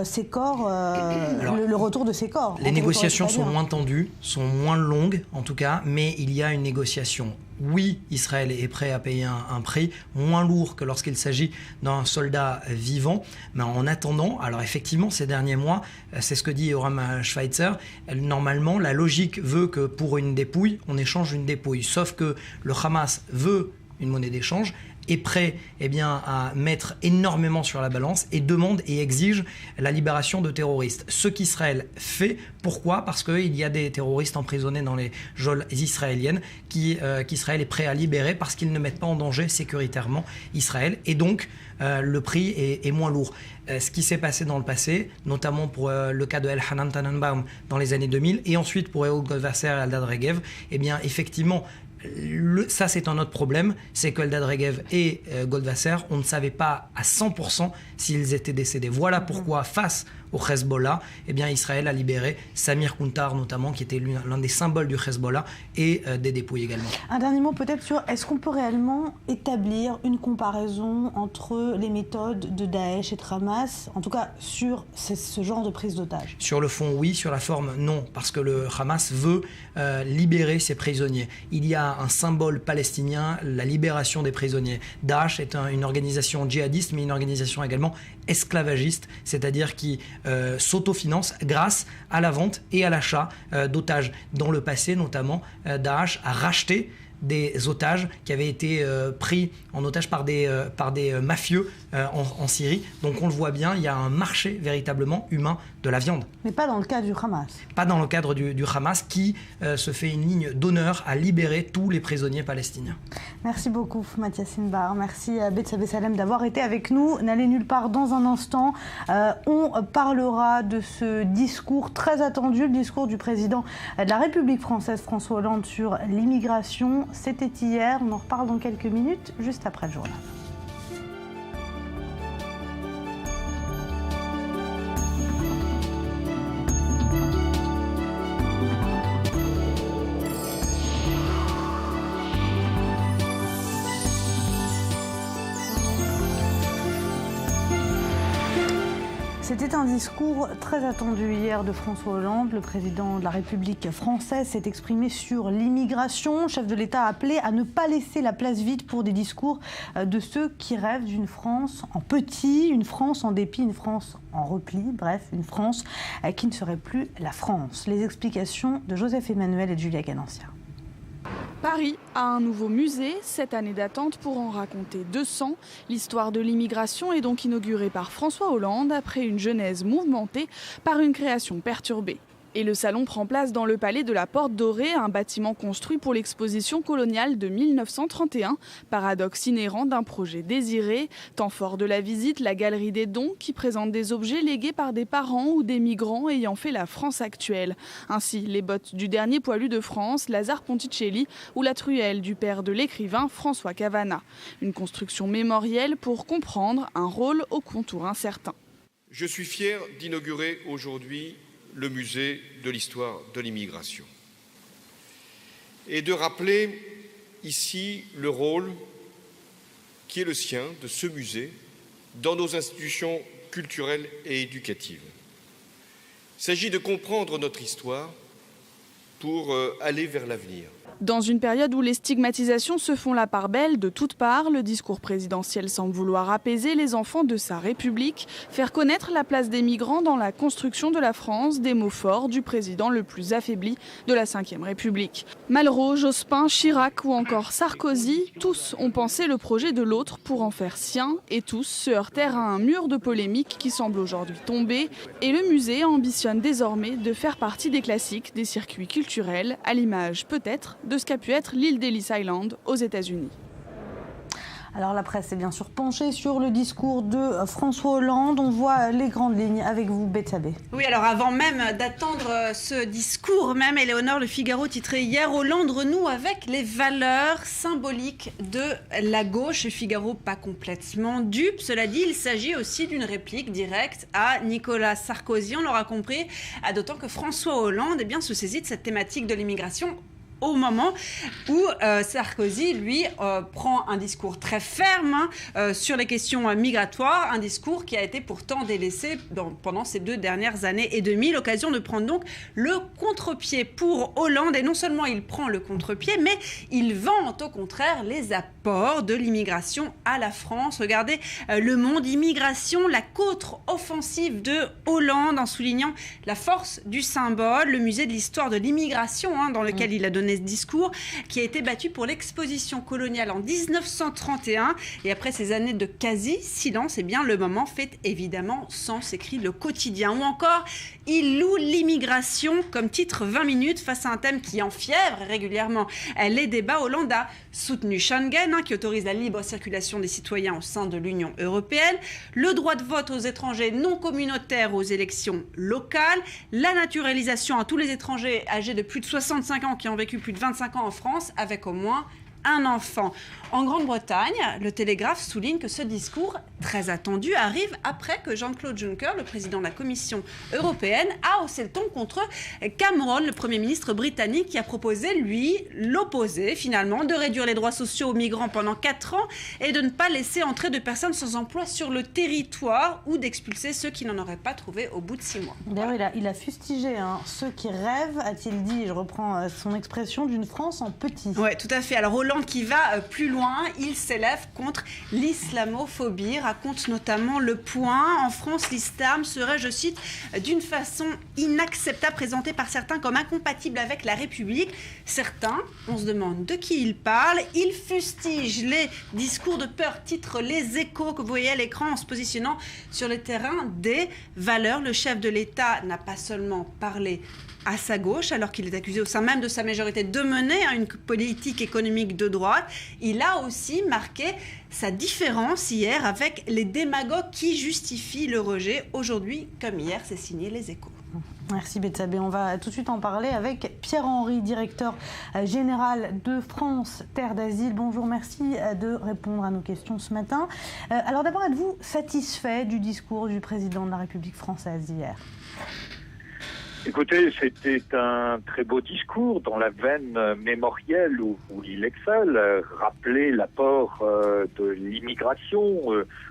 ces corps, le retour de ces corps? Les négociations sont moins tendues, sont moins longues en tout cas, mais il y a une négociation. Oui, Israël est prêt à payer un prix moins lourd que lorsqu'il s'agit d'un soldat vivant, mais en attendant, alors effectivement ces derniers mois, c'est ce que dit Yoram Schweitzer, normalement la logique veut que pour une dépouille, on échange une dépouille, sauf que le Hamas veut une monnaie d'échange, est prêt à mettre énormément sur la balance et demande et exige la libération de terroristes. Ce qu'Israël fait, pourquoi ? Parce qu'il y a des terroristes emprisonnés dans les geôles israéliennes qu'Israël est prêt à libérer parce qu'ils ne mettent pas en danger sécuritairement Israël, et donc le prix est moins lourd. Ce qui s'est passé dans le passé, notamment pour le cas de Elhanan Tannenbaum dans les années 2000, et ensuite pour Ehud Goldwasser et Eldad Regev, effectivement, ça c'est un autre problème, c'est que Eldad Regev et Goldwasser, on ne savait pas à 100% s'ils étaient décédés. Voilà pourquoi, face au Hezbollah, eh bien, Israël a libéré Samir Kuntar notamment, qui était l'un des symboles du Hezbollah, et des dépouilles également. Un dernier mot peut-être sur, est-ce qu'on peut réellement établir une comparaison entre les méthodes de Daesh et de Hamas, en tout cas sur ce genre de prise d'otage? Sur le fond, oui. Sur la forme, non. Parce que le Hamas veut libérer ses prisonniers. Il y a un symbole palestinien, la libération des prisonniers. Daesh est une organisation djihadiste, mais une organisation également esclavagiste, c'est-à-dire qui s'autofinance grâce à la vente et à l'achat d'otages. Dans le passé, notamment, Daesh a racheté des otages qui avaient été pris en otage par des mafieux en Syrie. Donc on le voit bien, il y a un marché véritablement humain de la viande. Mais pas dans le cas du Hamas. Pas dans le cadre du Hamas qui se fait une ligne d'honneur à libérer tous les prisonniers palestiniens. Merci beaucoup Mathias Inbar, merci à Betsabé Salem d'avoir été avec nous. N'allez nulle part, dans un instant, on parlera de ce discours très attendu, le discours du président de la République française François Hollande sur l'immigration. C'était hier, on en reparle dans quelques minutes, juste après le journal. C'était un discours très attendu hier de François Hollande. Le président de la République française s'est exprimé sur l'immigration. Le chef de l'État a appelé à ne pas laisser la place vide pour des discours de ceux qui rêvent d'une France en petit, une France en dépit, une France en repli, bref, une France qui ne serait plus la France. Les explications de Joseph Emmanuel et de Julia Ganancia. Paris a un nouveau musée, 7 années d'attente pour en raconter 200. L'histoire de l'immigration est donc inaugurée par François Hollande après une genèse mouvementée par une création perturbée. Et le salon prend place dans le palais de la Porte Dorée, un bâtiment construit pour l'exposition coloniale de 1931. Paradoxe inhérent d'un projet désiré. Temps fort de la visite, la galerie des dons qui présente des objets légués par des parents ou des migrants ayant fait la France actuelle. Ainsi, les bottes du dernier poilu de France, Lazare Ponticelli, ou la truelle du père de l'écrivain François Cavana. Une construction mémorielle pour comprendre un rôle au contour incertain. Je suis fier d'inaugurer aujourd'hui le musée de l'histoire de l'immigration et de rappeler ici le rôle qui est le sien de ce musée dans nos institutions culturelles et éducatives. Il s'agit de comprendre notre histoire pour aller vers l'avenir. Dans une période où les stigmatisations se font la part belle de toutes parts, le discours présidentiel semble vouloir apaiser les enfants de sa République, faire connaître la place des migrants dans la construction de la France, des mots forts du président le plus affaibli de la Ve République. Malraux, Jospin, Chirac ou encore Sarkozy, tous ont pensé le projet de l'autre pour en faire sien et tous se heurtèrent à un mur de polémique qui semble aujourd'hui tomber. Et le musée ambitionne désormais de faire partie des classiques des circuits culturels, à l'image peut-être de ce qu'a pu être l'île d'Ellis Island aux États-Unis. Alors la presse est bien sûr penchée sur le discours de François Hollande. On voit les grandes lignes avec vous, Betsabé. Oui, alors avant même d'attendre ce discours, même Éléonore, Le Figaro titrait hier « Hollande renoue avec les valeurs symboliques de la gauche ». Le Figaro pas complètement dupe. Cela dit, il s'agit aussi d'une réplique directe à Nicolas Sarkozy. On l'aura compris, d'autant que François Hollande se saisit de cette thématique de l'immigration au moment où Sarkozy, lui, prend un discours très ferme sur les questions migratoires, un discours qui a été pourtant délaissé pendant ces 2 dernières années et demie. L'occasion de prendre donc le contre-pied pour Hollande. Et non seulement il prend le contre-pied, mais il vante au contraire les apports de l'immigration à la France. Regardez Le Monde, immigration, la contre-offensive de Hollande, en soulignant la force du symbole. Le musée de l'histoire de l'immigration, dans lequel il a donné ce discours, qui a été battu pour l'exposition coloniale en 1931. Et après ces années de quasi-silence, le moment fait évidemment sens, écrit Le Quotidien. Ou encore, il loue l'immigration comme titre 20 minutes face à un thème qui enfièvre régulièrement les débats. Hollande a soutenu Schengen, qui autorise la libre circulation des citoyens au sein de l'Union européenne, le droit de vote aux étrangers non communautaires aux élections locales, la naturalisation à tous les étrangers âgés de plus de 65 ans qui ont vécu plus de 25 ans en France, avec au moins un enfant. En Grande-Bretagne, le Télégraphe souligne que ce discours, très attendu, arrive après que Jean-Claude Juncker, le président de la Commission européenne, a haussé le ton contre Cameron, le Premier ministre britannique, qui a proposé, lui, l'opposé, finalement, de réduire les droits sociaux aux migrants pendant 4 ans et de ne pas laisser entrer de personnes sans emploi sur le territoire ou d'expulser ceux qui n'en auraient pas trouvé au bout de 6 mois. D'ailleurs, il a fustigé ceux qui rêvent, a-t-il dit, je reprends son expression, d'une France en petit. Oui, tout à fait. Alors Hollande qui va plus loin, il s'élève contre l'islamophobie, raconte notamment Le Point. En France, l'islam serait, je cite, d'une façon inacceptable, présentée par certains comme incompatible avec la République. Certains, on se demande de qui il parle. Il fustige les discours de peur, titre Les Échos que vous voyez à l'écran, en se positionnant sur le terrain des valeurs. Le chef de l'État n'a pas seulement parlé à sa gauche, alors qu'il est accusé au sein même de sa majorité de mener une politique économique de droite. Il a aussi marqué sa différence hier avec les démagogues qui justifient le rejet. Aujourd'hui, comme hier, c'est signé Les Échos. Merci Betsabé. On va tout de suite en parler avec Pierre-Henri, directeur général de France Terre d'Asile. Bonjour, merci de répondre à nos questions ce matin. Alors d'abord, êtes-vous satisfait du discours du président de la République française hier ? Écoutez, c'était un très beau discours dans la veine mémorielle où il excelle, rappeler l'apport de l'immigration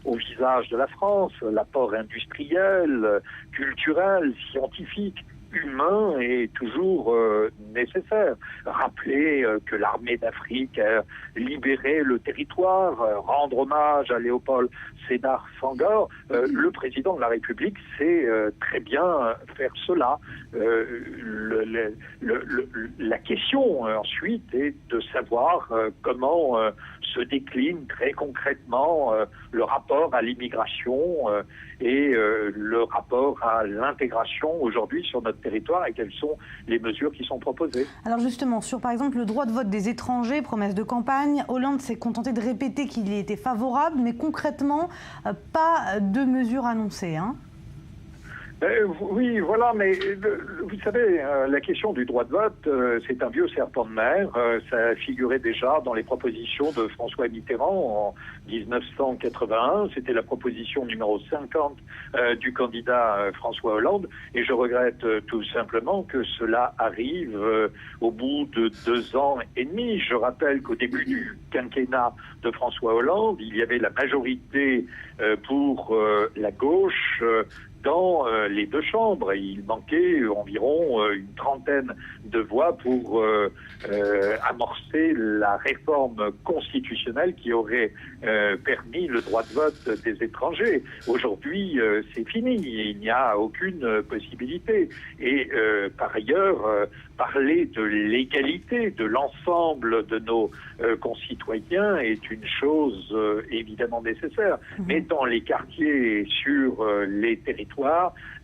au visage de la France, l'apport industriel, culturel, scientifique, humain est toujours nécessaire. Rappeler que l'armée d'Afrique a libéré le territoire, rendre hommage à Léopold Sédar Senghor. Le président de la République sait très bien faire cela. La question ensuite est de savoir comment se décline très concrètement le rapport à l'immigration et le rapport à l'intégration aujourd'hui sur notre territoire et quelles sont les mesures qui sont proposées. Alors justement, sur par exemple le droit de vote des étrangers, promesse de campagne, Hollande s'est contenté de répéter qu'il y était favorable, mais concrètement, pas de mesures annoncées. Oui, voilà, mais vous savez, la question du droit de vote, c'est un vieux serpent de mer. Ça a figuré déjà dans les propositions de François Mitterrand en 1981. C'était la proposition numéro 50 du candidat François Hollande. Et je regrette tout simplement que cela arrive au bout de 2 ans et demi. Je rappelle qu'au début du quinquennat de François Hollande, il y avait la majorité pour la gauche dans les 2 chambres. Il manquait environ une trentaine de voix pour amorcer la réforme constitutionnelle qui aurait permis le droit de vote des étrangers. Aujourd'hui, c'est fini. Il n'y a aucune possibilité. Et par ailleurs, parler de l'égalité de l'ensemble de nos concitoyens est une chose évidemment nécessaire. Mais dans les quartiers et sur les territoires,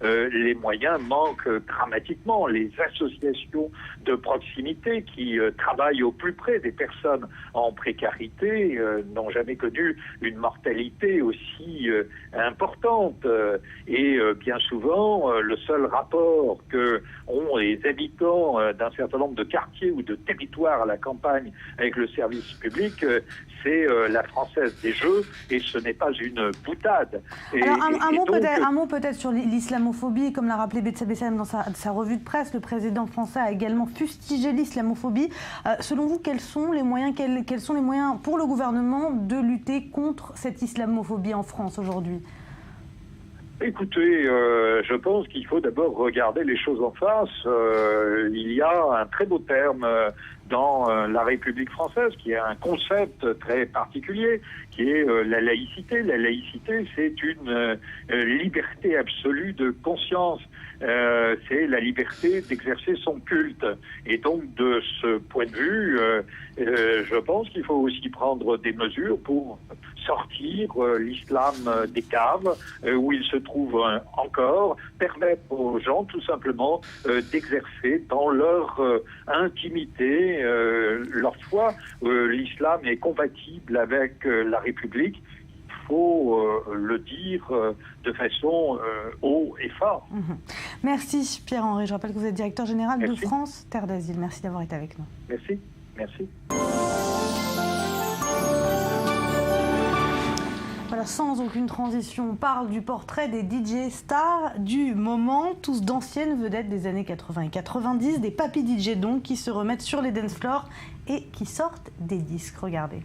les moyens manquent dramatiquement. Les associations de proximité qui travaillent au plus près des personnes en précarité n'ont jamais connu une mortalité aussi importante. Et bien souvent, le seul rapport que ont les habitants d'un certain nombre de quartiers ou de territoires à la campagne avec le service public, c'est la Française des Jeux, et ce n'est pas une boutade. Alors, un mot peut-être sur l'islamophobie. Comme l'a rappelé Betsabé Salem dans sa revue de presse, le président français a également fustigé l'islamophobie. Selon vous, quels sont les moyens pour le gouvernement de lutter contre cette islamophobie en France aujourd'hui ? Écoutez, je pense qu'il faut d'abord regarder les choses en face. Il y a un très beau terme dans la République française, qui est un concept très particulier, qui est la laïcité. La laïcité, c'est une liberté absolue de conscience. C'est la liberté d'exercer son culte. Et donc, de ce point de vue, je pense qu'il faut aussi prendre des mesures pour sortir l'islam des caves où il se trouve encore, permettre aux gens tout simplement d'exercer dans leur intimité leur foi. L'islam est compatible avec la République. Il faut le dire de façon haut et fort. Merci Pierre-Henri. Je rappelle que vous êtes directeur général de France Terre d'Asile. Merci d'avoir été avec nous. Merci. sans aucune transition, on parle du portrait des DJ stars du moment, tous d'anciennes vedettes des années 80 et 90, des papy DJ donc, qui se remettent sur les dance floors et qui sortent des disques. Regardez.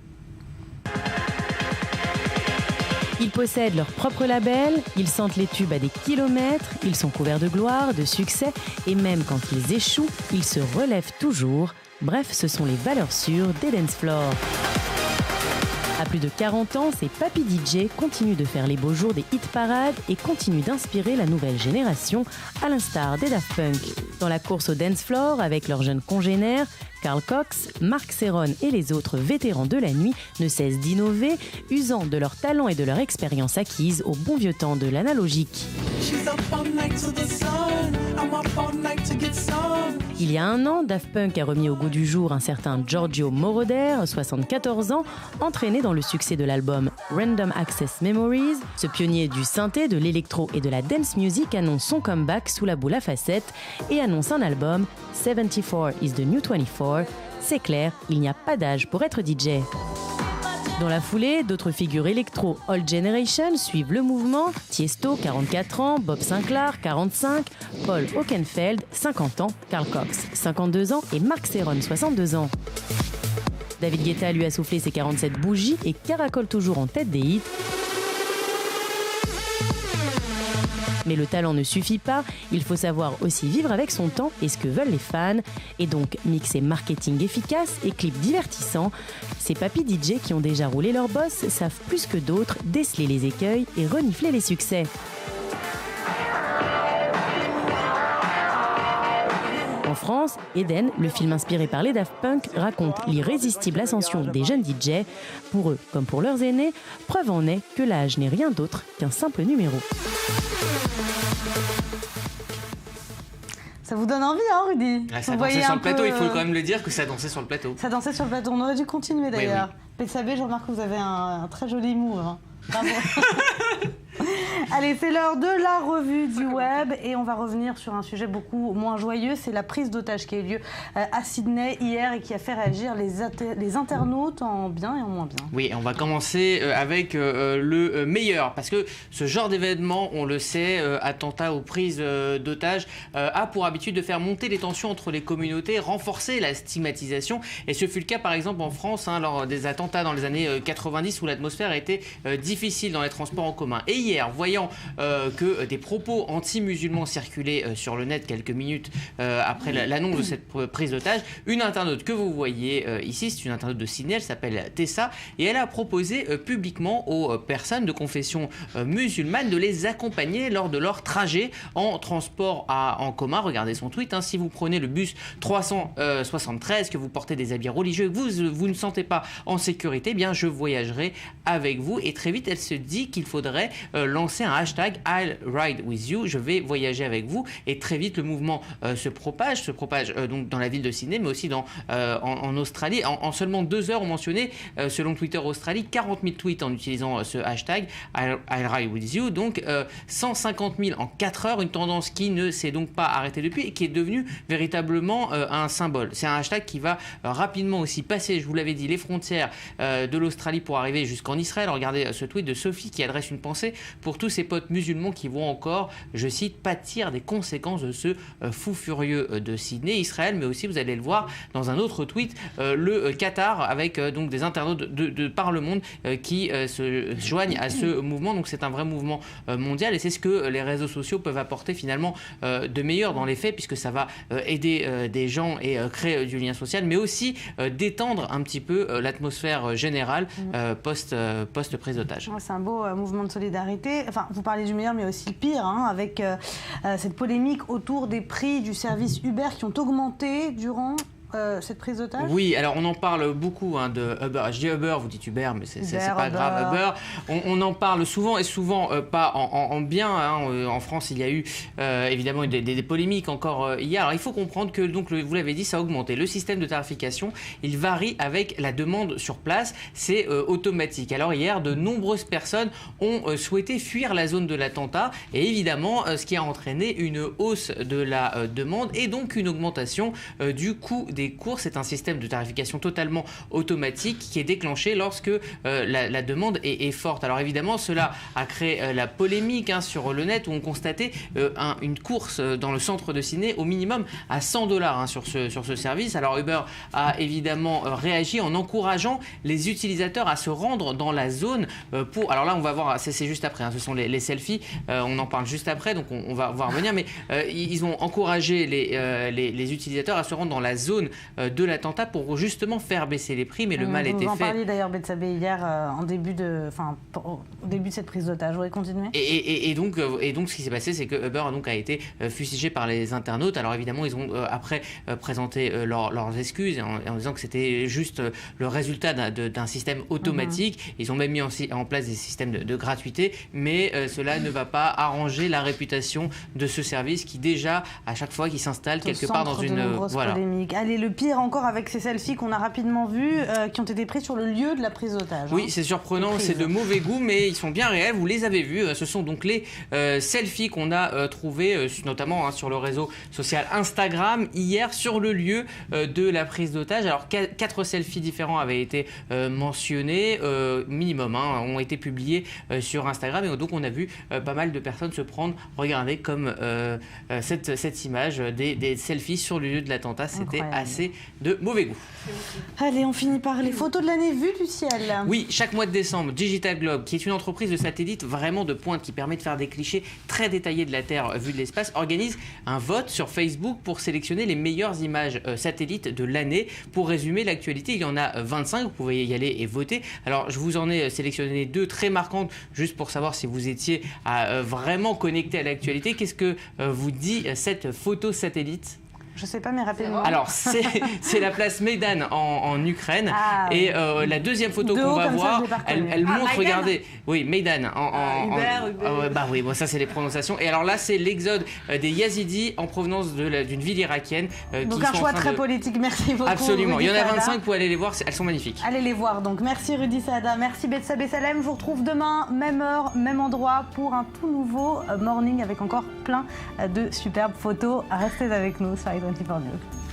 Ils possèdent leur propre label, ils sentent les tubes à des kilomètres, ils sont couverts de gloire, de succès, et même quand ils échouent, ils se relèvent toujours. Bref, ce sont les valeurs sûres des dance floors. À plus de 40 ans, ces papy DJ continuent de faire les beaux jours des hit parades et continuent d'inspirer la nouvelle génération, à l'instar des Daft Punk. Dans la course au dance floor, avec leurs jeunes congénères, Carl Cox, Mark Serron et les autres vétérans de la nuit ne cessent d'innover, usant de leur talent et de leur expérience acquise au bon vieux temps de l'analogique. Il y a un an, Daft Punk a remis au goût du jour un certain Giorgio Moroder, 74 ans, entraîné dans le succès de l'album Random Access Memories. Ce pionnier du synthé, de l'électro et de la dance music annonce son comeback sous la boule à facettes et annonce un album 74 is the new 24. C'est clair, il n'y a pas d'âge pour être DJ. Dans la foulée, d'autres figures électro Old Generation suivent le mouvement. Tiesto, 44 ans, Bob Sinclair, 45, Paul Oakenfold, 50 ans, Carl Cox, 52 ans et Mark Serron, 62 ans. David Guetta lui a soufflé ses 47 bougies et caracole toujours en tête des hits. Mais le talent ne suffit pas, il faut savoir aussi vivre avec son temps et ce que veulent les fans, et donc mixer marketing efficace et clips divertissants. Ces papy DJ qui ont déjà roulé leur boss savent plus que d'autres déceler les écueils et renifler les succès. En France, Eden, le film inspiré par les Daft Punk, raconte l'irrésistible ascension des jeunes DJ. Pour eux, comme pour leurs aînés, preuve en est que l'âge n'est rien d'autre qu'un simple numéro. Ça vous donne envie, hein, Rudy? Ça dansait sur le plateau, il faut quand même le dire que ça dansait sur le plateau. Ça dansait sur le plateau, on aurait dû continuer d'ailleurs. Oui. PSAB, je remarque que vous avez un très joli move. Hein. Bravo. Allez, c'est l'heure de la revue du web et on va revenir sur un sujet beaucoup moins joyeux. C'est la prise d'otage qui a eu lieu à Sydney hier et qui a fait réagir les internautes en bien et en moins bien. Oui, on va commencer avec le meilleur parce que ce genre d'événement, on le sait, attentat ou prise d'otage, a pour habitude de faire monter les tensions entre les communautés, renforcer la stigmatisation. Et ce fut le cas par exemple en France lors des attentats dans les années 90 où l'atmosphère était difficile dans les transports en commun. Et hier, voyant que des propos anti-musulmans circulaient sur le net quelques minutes après l'annonce de cette prise d'otage, une internaute que vous voyez ici, c'est une internaute de Sydney, elle s'appelle Tessa, et elle a proposé publiquement aux personnes de confession musulmane de les accompagner lors de leur trajet en transport en commun. Regardez son tweet, si vous prenez le bus 373, que vous portez des habits religieux, que vous ne sentez pas en sécurité, eh bien je voyagerai avec vous. Et très vite, elle se dit qu'il faudrait lancer un hashtag I'll ride with you, je vais voyager avec vous, et très vite le mouvement se propage donc dans la ville de Sydney, mais aussi en Australie. En seulement 2 heures, on mentionnait selon Twitter Australie 40 000 tweets en utilisant ce hashtag I'll ride with you, donc 150 000 en 4 heures, une tendance qui ne s'est donc pas arrêtée depuis et qui est devenue véritablement un symbole. C'est un hashtag qui va rapidement aussi passer, je vous l'avais dit, les frontières de l'Australie pour arriver jusqu'en Israël. Regardez ce tweet de Sophie qui adresse une pensée pour tous ses potes musulmans qui vont encore, je cite, pâtir des conséquences de ce fou furieux de Sydney, Israël, mais aussi, vous allez le voir dans un autre tweet, le Qatar, avec donc des internautes de par le monde qui se joignent à ce mouvement. Donc c'est un vrai mouvement mondial et c'est ce que les réseaux sociaux peuvent apporter finalement de meilleur dans les faits, puisque ça va aider des gens et créer du lien social, mais aussi détendre un petit peu l'atmosphère générale post-prise d'otage. C'est un beau mouvement de solidarité. Enfin, vous parlez du meilleur, mais aussi le pire, avec cette polémique autour des prix du service Uber qui ont augmenté durant cette prise d'otage. Oui, alors on en parle beaucoup de Uber. Je dis Uber, vous dites Uber, mais c'est pas grave. Uber, on en parle souvent et souvent pas en bien. En France, il y a eu évidemment des polémiques encore hier. Alors il faut comprendre que, donc, vous l'avez dit, ça a augmenté. Le système de tarification, il varie avec la demande sur place. C'est automatique. Alors hier, de nombreuses personnes ont souhaité fuir la zone de l'attentat et évidemment, ce qui a entraîné une hausse de la demande et donc une augmentation du coût des courses. C'est un système de tarification totalement automatique qui est déclenché lorsque la demande est forte. Alors évidemment, cela a créé la polémique sur le net où on constatait une course dans le centre de Sydney au minimum à $100 sur ce service. Alors Uber a évidemment réagi en encourageant les utilisateurs à se rendre dans la zone pour... Alors là, on va voir, c'est juste après, ce sont les selfies, on en parle juste après, donc on va revenir, mais ils ont encouragé les utilisateurs à se rendre dans la zone de l'attentat pour justement faire baisser les prix, mais le mal était fait. Vous en parliez d'ailleurs, Betsabé, hier, au début de cette prise d'otage. Vous voulez continuer ? Et donc, ce qui s'est passé, c'est que Uber a été fustigé par les internautes. Alors évidemment, ils ont après présenté leurs excuses en disant que c'était juste le résultat d'un système automatique. Ils ont même mis en place des systèmes de gratuité, mais cela ne va pas arranger la réputation de ce service qui déjà, à chaque fois qu'il s'installe quelque part dans une... polémique. Allez, le pire encore avec ces selfies qu'on a rapidement vus, qui ont été pris sur le lieu de la prise d'otage. Oui, c'est surprenant, c'est de mauvais goût, mais ils sont bien réels, vous les avez vus. Ce sont donc les selfies qu'on a trouvés, notamment sur le réseau social Instagram, hier, sur le lieu de la prise d'otage. Alors, 4 selfies différents avaient été mentionnés, minimum, ont été publiés sur Instagram. Et donc, on a vu pas mal de personnes se prendre, regardez, comme cette image des selfies sur le lieu de l'attentat. C'était assez de mauvais goût. Allez, on finit par les photos de l'année vues du ciel. Oui, chaque mois de décembre, Digital Globe, qui est une entreprise de satellites vraiment de pointe qui permet de faire des clichés très détaillés de la Terre vue de l'espace, organise un vote sur Facebook pour sélectionner les meilleures images satellites de l'année. Pour résumer l'actualité, il y en a 25, vous pouvez y aller et voter. Alors, je vous en ai sélectionné 2 très marquantes, juste pour savoir si vous étiez vraiment connecté à l'actualité. Qu'est-ce que vous dit cette photo satellite ? Je sais pas, mais rappelez-moi. Alors, c'est la place Maidan en Ukraine. Et la deuxième photo qu'on va voir, elle montre, regardez, oui, Maidan. Oui, bon, ça c'est les prononciations. Et alors là, c'est l'exode des Yazidis en provenance d'une ville irakienne. Donc un choix très politique, merci beaucoup. Absolument, il y en a 25, pour aller les voir, elles sont magnifiques. Allez les voir, donc merci Rudy Saada, merci Betsabé Salem. Je vous retrouve demain, même heure, même endroit, pour un tout nouveau morning avec encore plein de superbes photos. Restez avec nous sur i24 News.